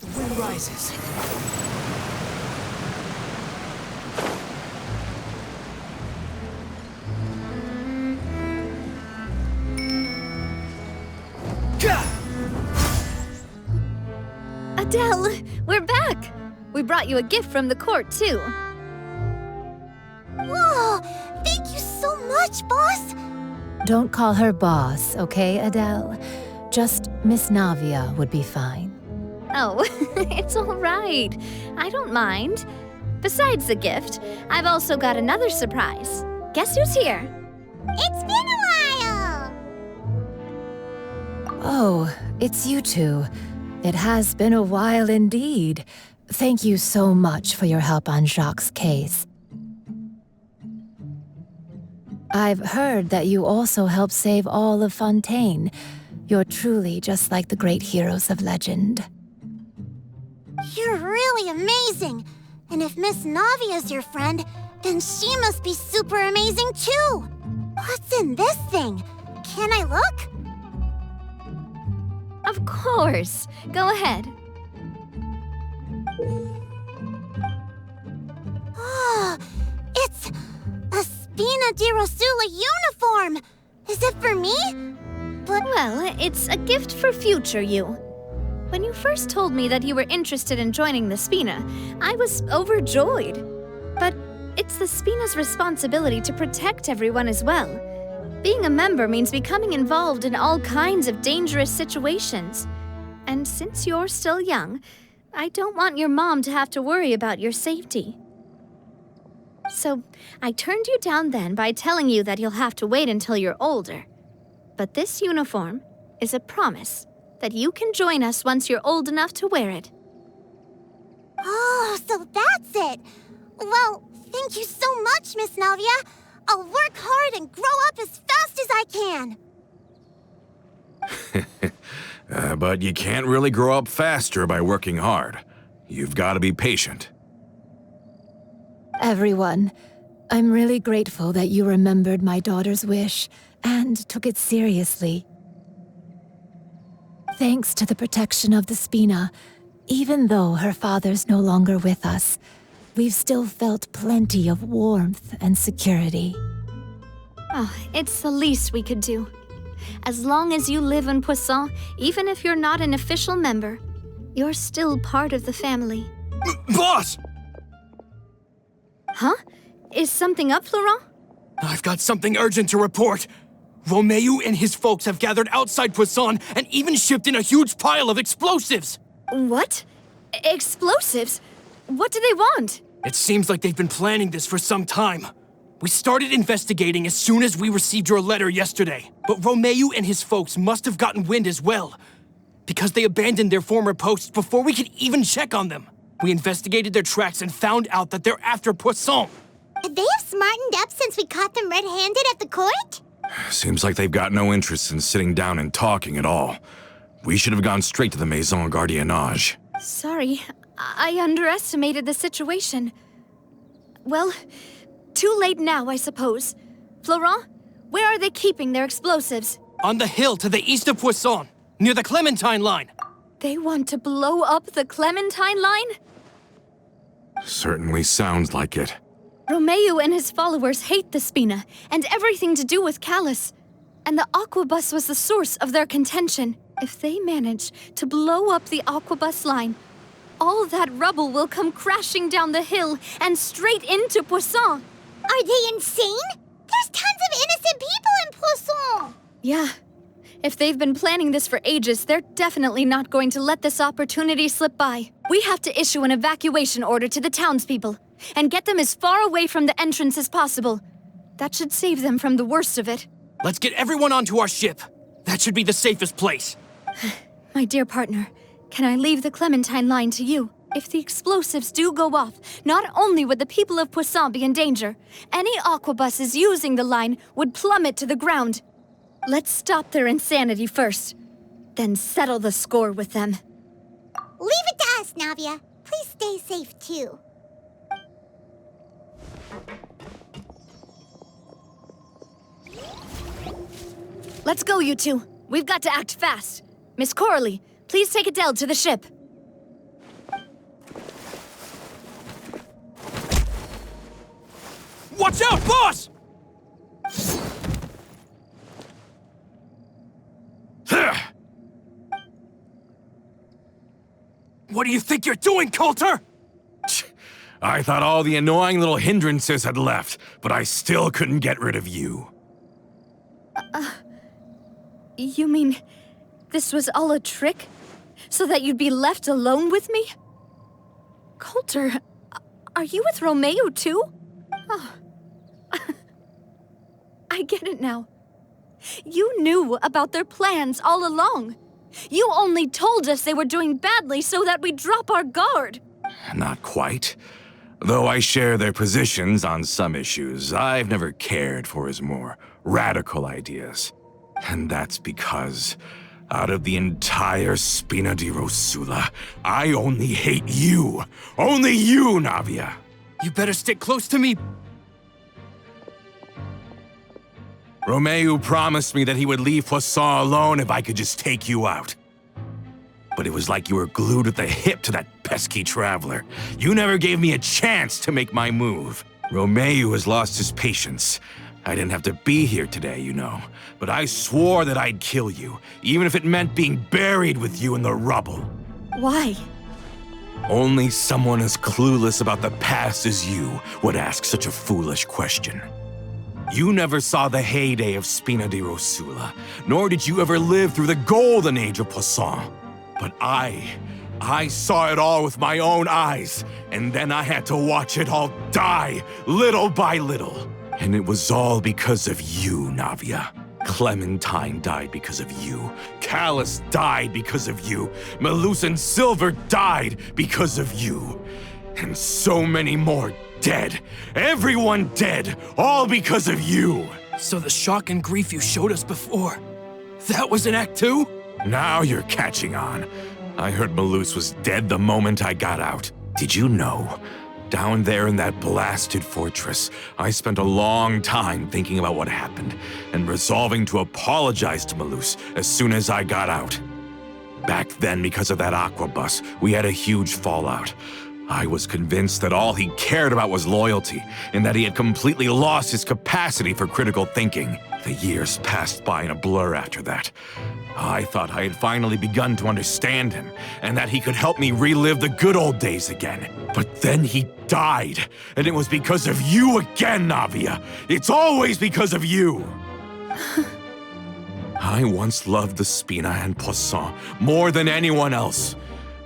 Speaker 1: The wind rises.
Speaker 2: Adele, we're back! We brought you a gift from the court, too.
Speaker 3: Whoa! Thank you so much, boss!
Speaker 8: Don't call her boss, okay, Adele? Just Miss Navia would be fine.
Speaker 2: Oh, it's all right. I don't mind. Besides the gift, I've also got another surprise. Guess who's here?
Speaker 3: It's been a while!
Speaker 8: Oh, it's you two. It has been a while indeed. Thank you so much for your help on Jacques' case. I've heard that you also helped save all of Fontaine. You're truly just like the great heroes of legend.
Speaker 3: You're really amazing! And if Miss Navia's your friend, then she must be super amazing too! What's in this thing? Can I look?
Speaker 2: Of course. Go ahead.
Speaker 3: Oh, it's a Spina di Rosula uniform! Is it for me? But
Speaker 2: Well, it's a gift for future you. When you first told me that you were interested in joining the Spina, I was overjoyed. But it's the Spina's responsibility to protect everyone as well. Being a member means becoming involved in all kinds of dangerous situations. And since you're still young, I don't want your mom to have to worry about your safety. So, I turned you down then by telling you that you'll have to wait until you're older. But this uniform is a promise that you can join us once you're old enough to wear it.
Speaker 3: oh, so that's it! Well, thank you so much, Miss Navia! I'll work hard and grow up as fast as I can!
Speaker 6: But you can't really grow up faster by working hard. You've got to be patient.
Speaker 8: Everyone, I'm really grateful that you remembered my daughter's wish and took it seriously. Thanks to the protection of the Spina, even though her father's no longer with us, we've still felt plenty of warmth and security.
Speaker 2: Oh, it's the least we could do. As long as you live in Poisson, even if you're not an official member, you're still part of the family.
Speaker 4: Boss!
Speaker 2: Huh? Is something up, Florent?
Speaker 4: I've got something urgent to report. Romeu and his folks have gathered outside Poisson and even shipped in a huge pile of explosives.
Speaker 2: What? Explosives? What do they want?
Speaker 4: It seems like they've been planning this for some time. We started investigating as soon as we received your letter yesterday. But Romeu and his folks must have gotten wind as well, because they abandoned their former posts before we could even check on them. We investigated their tracks and found out that they're after Poisson.
Speaker 3: They have smartened up since we caught them red-handed at the court?
Speaker 6: Seems like they've got no interest in sitting down and talking at all. We should have gone straight to the Maison Gardiennage.
Speaker 2: Sorry, I underestimated the situation. Well, too late now, I suppose. Florent, where are they keeping their explosives?
Speaker 4: On the hill to the east of Poisson, near the Clementine line.
Speaker 2: They want to blow up the Clementine line?
Speaker 6: Certainly sounds like it.
Speaker 2: Romeu and his followers hate the Spina and everything to do with Callus. And the Aquabus was the source of their contention. If they manage to blow up the Aquabus line, all that rubble will come crashing down the hill and straight into Poisson.
Speaker 3: Are they insane? There's tons of innocent people in Poisson!
Speaker 2: Yeah. If they've been planning this for ages, they're definitely not going to let this opportunity slip by. We have to issue an evacuation order to the townspeople and get them as far away from the entrance as possible. That should save them from the worst of it.
Speaker 4: Let's get everyone onto our ship. That should be the safest place.
Speaker 2: My dear partner, can I leave the Clementine line to you? If the explosives do go off, not only would the people of Poisson be in danger, any aquabuses using the line would plummet to the ground. Let's stop their insanity first, then settle the score with them.
Speaker 3: Leave it to us, Navia. Please stay safe, too.
Speaker 2: Let's go, you two. We've got to act fast. Miss Coralie, please take Adele to the ship.
Speaker 4: Watch out, boss! What do you think you're doing, Colter?
Speaker 6: I thought all the annoying little hindrances had left, but I still couldn't get rid of you.
Speaker 2: You mean this was all a trick? So that you'd be left alone with me? Colter, are you with Romeo too? Oh. I get it now. You knew about their plans all along. You only told us they were doing badly so that we'd drop our guard.
Speaker 6: Not quite. Though I share their positions on some issues, I've never cared for his more radical ideas. And that's because, out of the entire Spina di Rosula, I only hate you. Only you, Navia.
Speaker 4: You better stick close to me.
Speaker 6: Romeo promised me that he would leave Poisson alone if I could just take you out. But it was like you were glued at the hip to that pesky traveler. You never gave me a chance to make my move. Romeo has lost his patience. I didn't have to be here today, you know. But I swore that I'd kill you, even if it meant being buried with you in the rubble.
Speaker 2: Why?
Speaker 6: Only someone as clueless about the past as you would ask such a foolish question. You never saw the heyday of Spina di Rosula, nor did you ever live through the golden age of Poisson. But I saw it all with my own eyes, and then I had to watch it all die, little by little. And it was all because of you, Navia. Clementine died because of you. Callus died because of you. Melus and Silver died because of you. And so many more dead. Everyone dead, all because of you.
Speaker 4: So the shock and grief you showed us before, that was in Act 2?
Speaker 6: Now you're catching on. I heard Melus was dead the moment I got out. Did you know? Down there in that blasted fortress, I spent a long time thinking about what happened and resolving to apologize to Melus as soon as I got out. Back then, because of that aquabus, we had a huge fallout. I was convinced that all he cared about was loyalty, and that he had completely lost his capacity for critical thinking. The years passed by in a blur after that. I thought I had finally begun to understand him, and that he could help me relive the good old days again. But then he died, and it was because of you again, Navia. It's always because of you. I once loved the Spina and Poisson more than anyone else.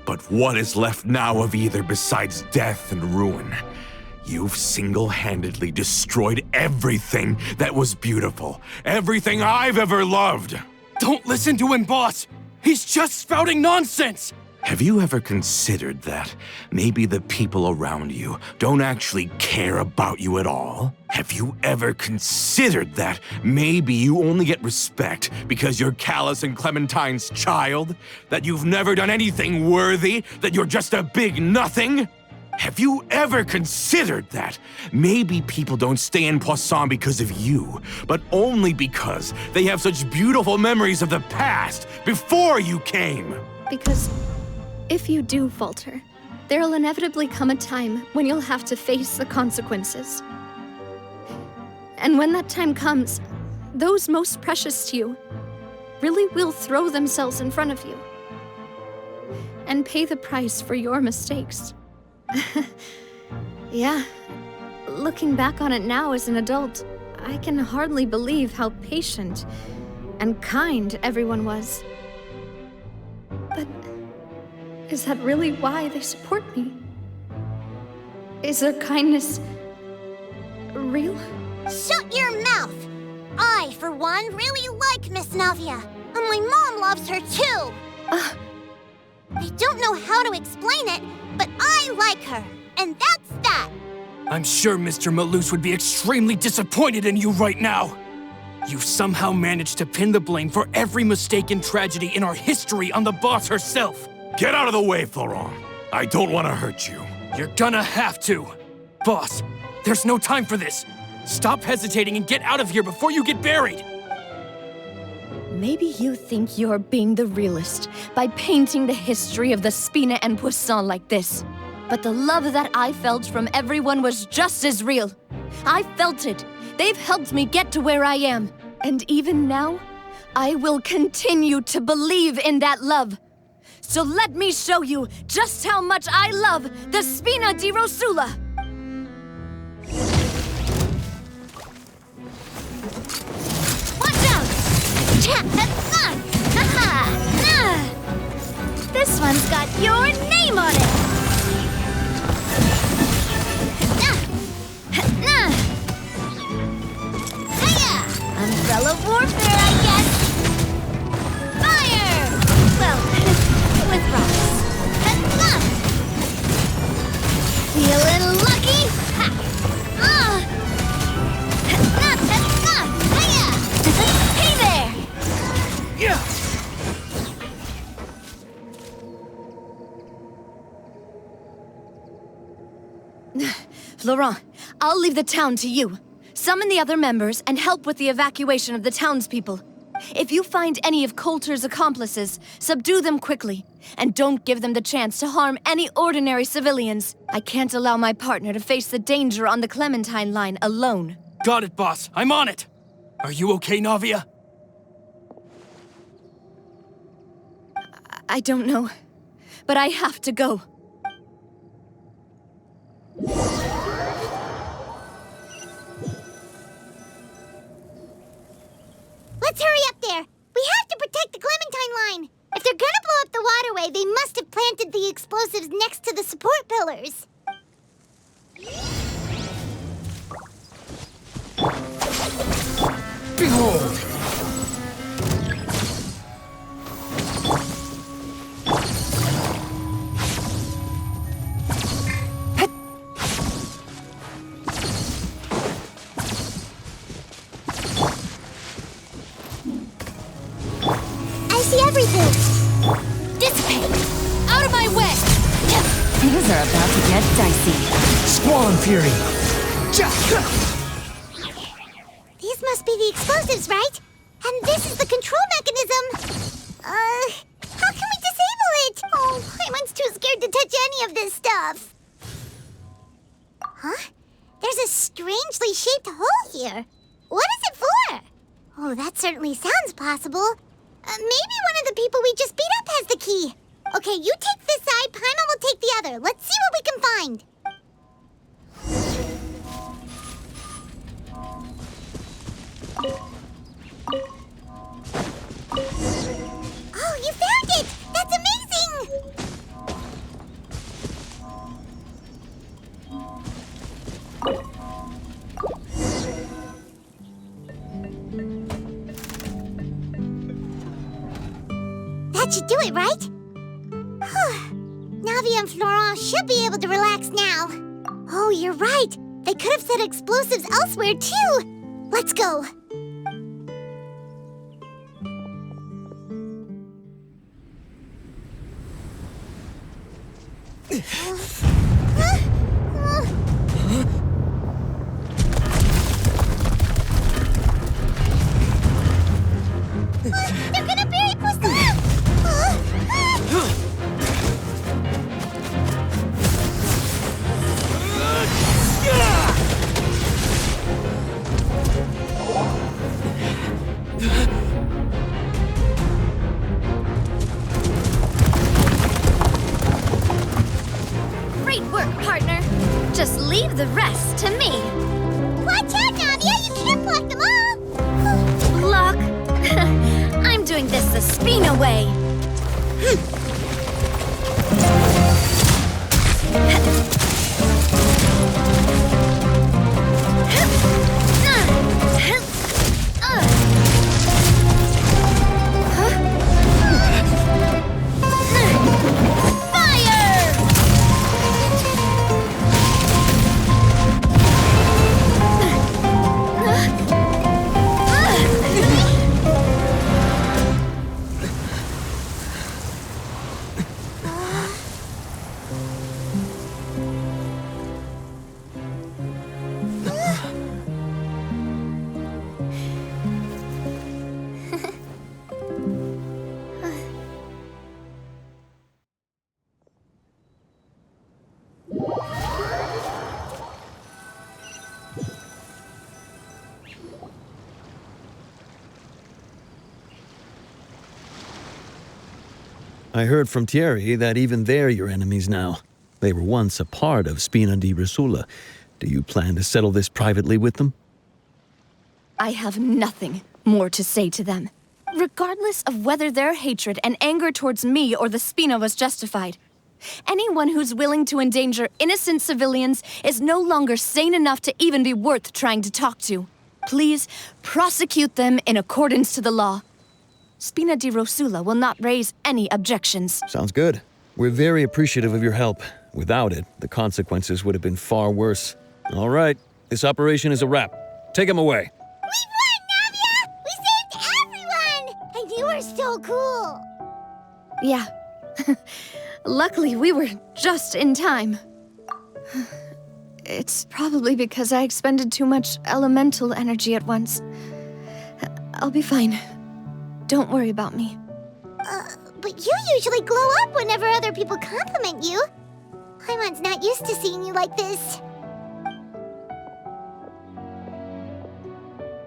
Speaker 6: But what is left now of either besides death and ruin? You've single-handedly destroyed everything that was beautiful. Everything I've ever loved.
Speaker 4: Don't listen to him, boss! He's just spouting nonsense!
Speaker 6: Have you ever considered that maybe the people around you don't actually care about you at all? Have you ever considered that maybe you only get respect because you're Callus and Clementine's child? That you've never done anything worthy? That you're just a big nothing? Have you ever considered that maybe people don't stay in Poisson because of you, but only because they have such beautiful memories of the past before you came?
Speaker 2: Because if you do falter, there'll inevitably come a time when you'll have to face the consequences. And when that time comes, those most precious to you really will throw themselves in front of you and pay the price for your mistakes. Yeah, looking back on it now as an adult, I can hardly believe how patient and kind everyone was. But is that really why they support me? Is their kindness real?
Speaker 3: Shut your mouth! I, for one, really like Miss Navia. And my mom loves her too. I don't know how to explain it, but I like her. And that's that.
Speaker 4: I'm sure Mr. Malus would be extremely disappointed in you right now. You somehow managed to pin the blame for every mistake and tragedy in our history on the boss herself.
Speaker 6: Get out of the way, Florent. I don't want to hurt you.
Speaker 4: You're gonna have to. Boss, there's no time for this. Stop hesitating and get out of here before you get buried.
Speaker 2: Maybe you think you're being the realist by painting the history of the Spina and Poisson like this. But the love that I felt from everyone was just as real. I felt it. They've helped me get to where I am. And even now, I will continue to believe in that love. So let me show you just how much I love the Spina di Rosula. Watch out! This one's got your name on it. Umbrella warfare, I guess. Fire! Well, with rocks. Feeling lucky? Hey there!
Speaker 4: Yeah.
Speaker 2: Florent, I'll leave the town to you. Summon the other members and help with the evacuation of the townspeople. If you find any of Colter's accomplices, subdue them quickly. And don't give them the chance to harm any ordinary civilians. I can't allow my partner to face the danger on the Clementine line alone.
Speaker 4: Got it, boss. I'm on it. Are you okay, Navia?
Speaker 2: I don't know, but I have to go.
Speaker 3: Let's hurry up there. We have to protect the Clementine line. If they're gonna blow up the waterway, they must have planted the explosives next to the support pillars.
Speaker 4: Behold!
Speaker 3: I see everything. Dissipate.
Speaker 2: Out of my way!
Speaker 7: Things are about to get dicey.
Speaker 1: Squall Fury!
Speaker 3: These must be the explosives, right? And this is the control mechanism. How can we disable it? Oh, Paimon's too scared to touch any of this stuff. Huh? There's a strangely shaped hole here. What is it for? Oh, that certainly sounds possible. Maybe one of the people we just beat up has the key. Okay, you take this side, Paimon will take the other. Let's see what we can find. Oh, you found it! That's amazing! That should do it, right? Navia and Florent should be able to relax now. Oh, you're right. They could have set explosives elsewhere, too. Let's go. They're gonna bury Poisson!
Speaker 2: Great work, partner. Just leave the rest to me.
Speaker 3: Watch out, Navia! You can't block them all!
Speaker 2: Block? I'm doing this the Spina way. Huh?
Speaker 9: I heard from Thierry that even they're your enemies now. They were once a part of Spina di Rosula. Do you plan to settle this privately with them?
Speaker 2: I have nothing more to say to them. Regardless of whether their hatred and anger towards me or the Spina was justified, anyone who's willing to endanger innocent civilians is no longer sane enough to even be worth trying to talk to. Please prosecute them in accordance to the law. Spina di Rosula will not raise any objections.
Speaker 9: Sounds good. We're very appreciative of your help. Without it, the consequences would have been far worse. All right, this operation is a wrap. Take him away.
Speaker 3: We won, Navia! We saved everyone! And you were so cool!
Speaker 2: Yeah. Luckily, we were just in time. It's probably because I expended too much elemental energy at once. I'll be fine. Don't worry about me.
Speaker 3: But you usually glow up whenever other people compliment you. Paimon's not used to seeing you like this.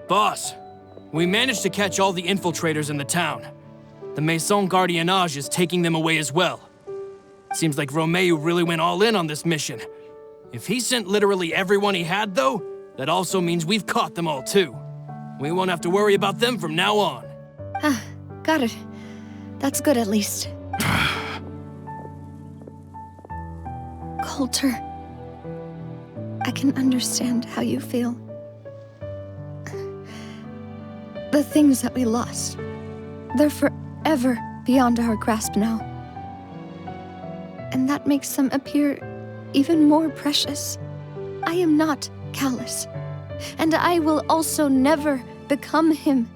Speaker 4: Boss, we managed to catch all the infiltrators in the town. The Maison Gardiennage is taking them away as well. Seems like Romeo really went all in on this mission. If he sent literally everyone he had, though, that also means we've caught them all, too. We won't have to worry about them from now on.
Speaker 2: Got it. That's good, at least. Colter, I can understand how you feel. The things that we lost, they're forever beyond our grasp now. And that makes them appear even more precious. I am not callous, and I will also never become him.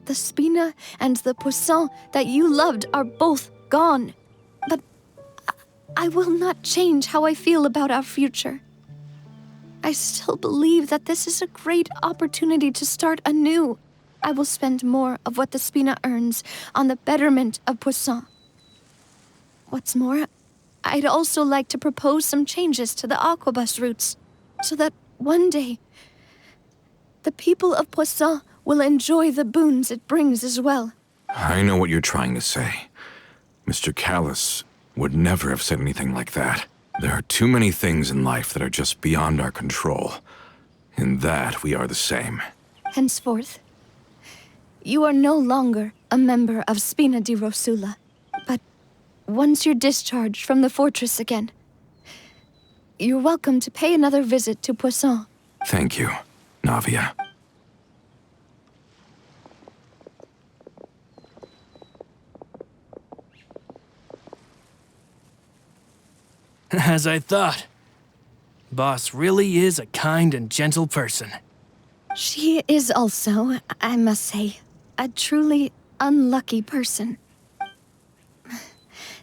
Speaker 2: The Spina and the Poisson that you loved are both gone. But I will not change how I feel about our future. I still believe that this is a great opportunity to start anew. I will spend more of what the Spina earns on the betterment of Poisson. What's more, I'd also like to propose some changes to the Aquabus routes, so that one day, the people of Poisson will enjoy the boons it brings as well.
Speaker 6: I know what you're trying to say. Mr. Callis would never have said anything like that. There are too many things in life that are just beyond our control. In that, we are the same.
Speaker 2: Henceforth, you are no longer a member of Spina di Rosula, but once you're discharged from the fortress again, you're welcome to pay another visit to Poisson.
Speaker 6: Thank you, Navia.
Speaker 4: As I thought. Boss really is a kind and gentle person.
Speaker 2: She is also, I must say, a truly unlucky person.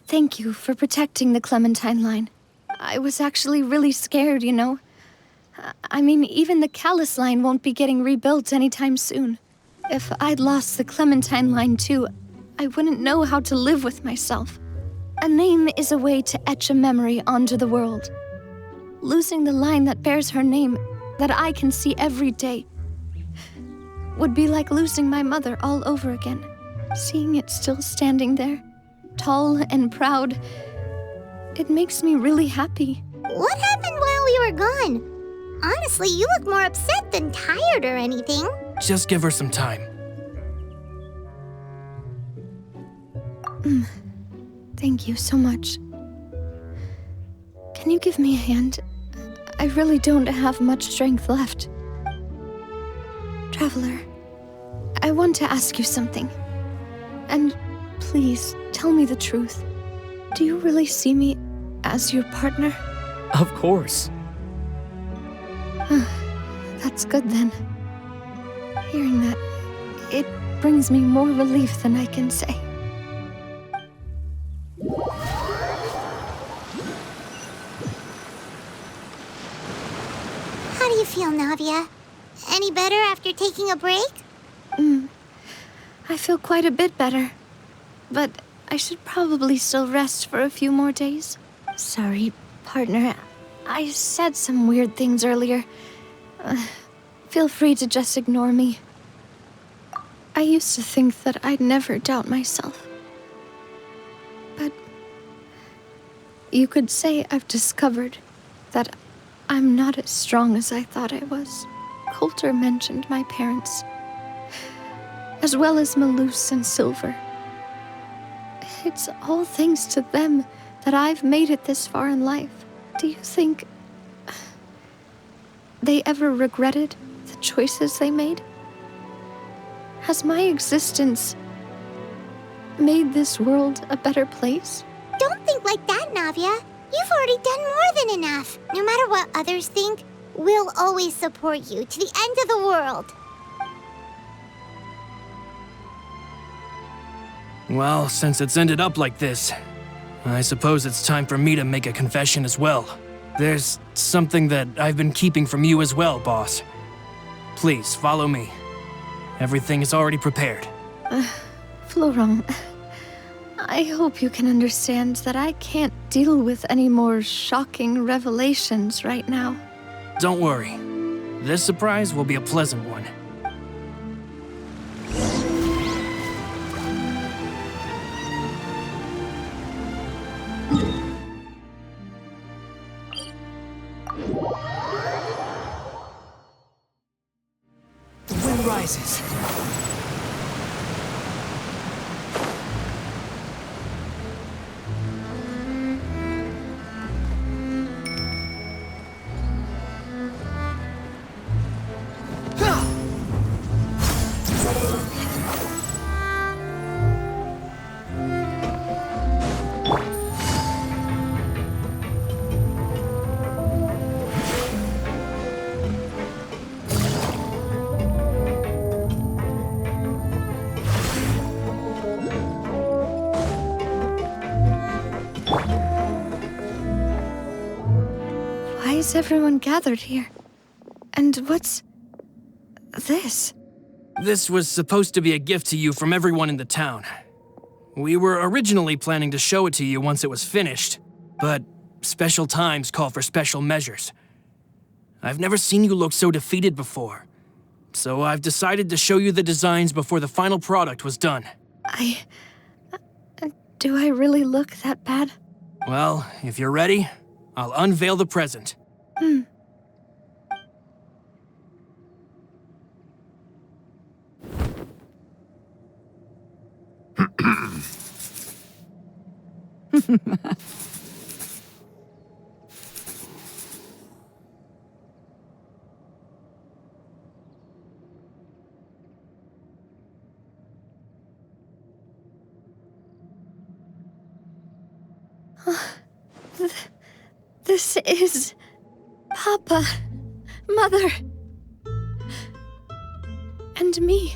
Speaker 2: Thank you for protecting the Clementine line. I was actually really scared, you know. I mean, even the Callis line won't be getting rebuilt anytime soon. If I'd lost the Clementine line too, I wouldn't know how to live with myself. A name is a way to etch a memory onto the world. Losing the line that bears her name, that I can see every day, would be like losing my mother all over again. Seeing it still standing there, tall and proud, it makes me really happy.
Speaker 3: What happened while we were gone? Honestly, you look more upset than tired or anything.
Speaker 4: Just give her some time.
Speaker 2: Thank you so much. Can you give me a hand? I really don't have much strength left. Traveler, I want to ask you something. And please, tell me the truth. Do you really see me as your partner?
Speaker 4: Of course.
Speaker 2: That's good then. Hearing that, it brings me more relief than I can say.
Speaker 3: How do you feel, Navia? Any better after taking a break?
Speaker 2: I feel quite a bit better. But I should probably still rest for a few more days. Sorry, partner. I said some weird things earlier. Feel free to just ignore me. I used to think that I'd never doubt myself. But you could say I've discovered that I'm not as strong as I thought I was. Colter mentioned my parents, as well as Malus and Silver. It's all thanks to them that I've made it this far in life. Do you think they ever regretted the choices they made? Has my existence made this world a better place?
Speaker 3: Don't think like that, Navia. You've already done more than enough. No matter what others think, we'll always support you to the end of the world.
Speaker 4: Well, since it's ended up like this, I suppose it's time for me to make a confession as well. There's something that I've been keeping from you as well, boss. Please, follow me. Everything is already prepared.
Speaker 2: Florent, I hope you can understand that I can't deal with any more shocking revelations right now.
Speaker 4: Don't worry. This surprise will be a pleasant one.
Speaker 1: The wind rises.
Speaker 2: Why is everyone gathered here? And what's this?
Speaker 4: This was supposed to be a gift to you from everyone in the town. We were originally planning to show it to you once it was finished, but special times call for special measures. I've never seen you look so defeated before, so I've decided to show you the designs before the final product was done.
Speaker 2: Do I really look that bad?
Speaker 4: Well, if you're ready, I'll unveil the present.
Speaker 2: This is Papa, Mother, and me.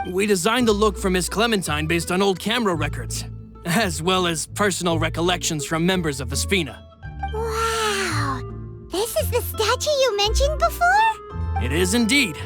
Speaker 4: We designed the look for Miss Clementine based on old camera records, as well as personal recollections from members of the Spina.
Speaker 3: Wow! This is the statue you mentioned before?
Speaker 4: It is indeed.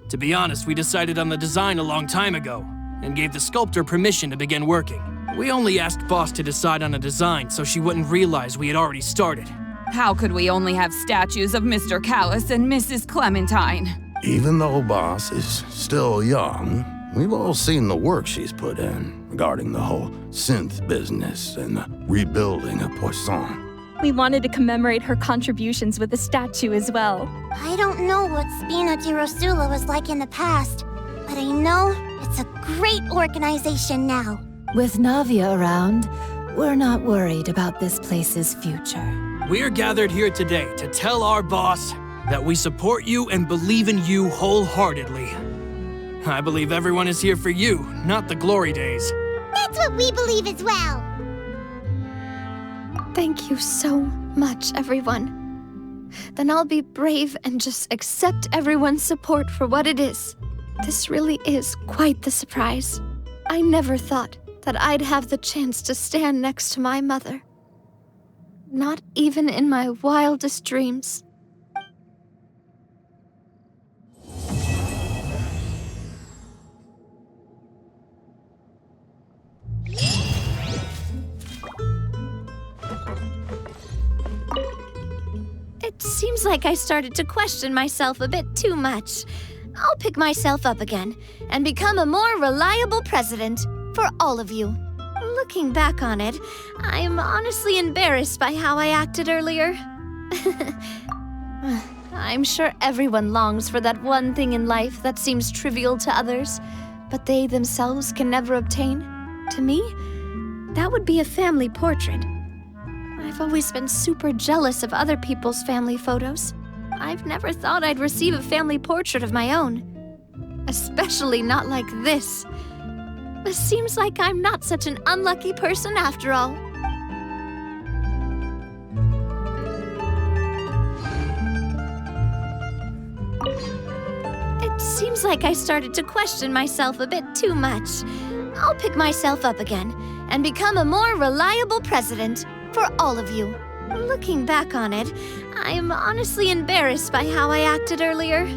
Speaker 4: To be honest, we decided on the design a long time ago, and gave the sculptor permission to begin working. We only asked Boss to decide on a design so she wouldn't realize we had already started.
Speaker 10: How could we only have statues of Mr. Callis and Mrs. Clementine?
Speaker 11: Even though Boss is still young, we've all seen the work she's put in regarding the whole synth business and the rebuilding of Poisson.
Speaker 12: We wanted to commemorate her contributions with a statue as well.
Speaker 3: I don't know what Spina di Rosula was like in the past, but I know it's a great organization now.
Speaker 8: With Navia around, we're not worried about this place's future.
Speaker 4: We're gathered here today to tell our boss that we support you and believe in you wholeheartedly. I believe everyone is here for you, not the glory days.
Speaker 3: That's what we believe as well.
Speaker 2: Thank you so much, everyone. Then I'll be brave and just accept everyone's support for what it is. This really is quite the surprise. I never thought that I'd have the chance to stand next to my mother. Not even in my wildest dreams. It seems like I started to question myself a bit too much. I'll pick myself up again and become a more reliable president for all of you. Looking back on it, I'm honestly embarrassed by how I acted earlier. I'm sure everyone longs for that one thing in life that seems trivial to others, but they themselves can never obtain. To me, that would be a family portrait. I've always been super jealous of other people's family photos. I've never thought I'd receive a family portrait of my own. Especially not like this. It seems like I'm not such an unlucky person after all. It seems like I started to question myself a bit too much. I'll pick myself up again and become a more reliable president for all of you. Looking back on it, I'm honestly embarrassed by how I acted earlier.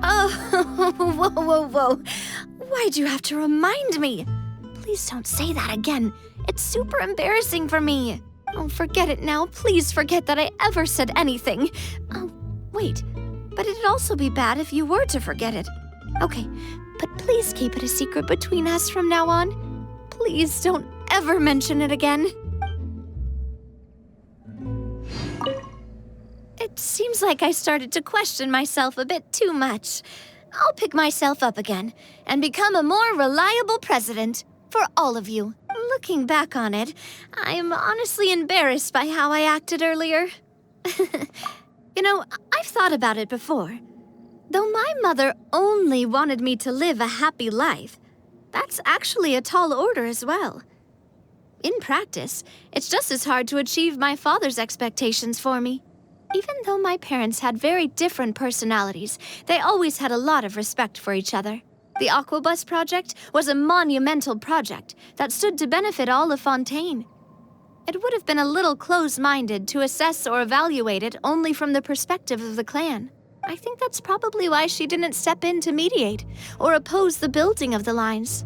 Speaker 2: Oh, whoa. Why'd you have to remind me? Please don't say that again. It's super embarrassing for me. Oh, forget it now. Please forget that I ever said anything. Oh, wait. But it'd also be bad if you were to forget it. Okay, but please keep it a secret between us from now on. Please don't ever mention it again. It seems like I started to question myself a bit too much. I'll pick myself up again and become a more reliable president for all of you. Looking back on it, I'm honestly embarrassed by how I acted earlier. You know, I've thought about it before. Though my mother only wanted me to live a happy life, that's actually a tall order as well. In practice, it's just as hard to achieve my father's expectations for me. Even though my parents had very different personalities, they always had a lot of respect for each other. The Aquabus project was a monumental project that stood to benefit all of Fontaine. It would have been a little close-minded to assess or evaluate it only from the perspective of the clan. I think that's probably why she didn't step in to mediate or oppose the building of the lines.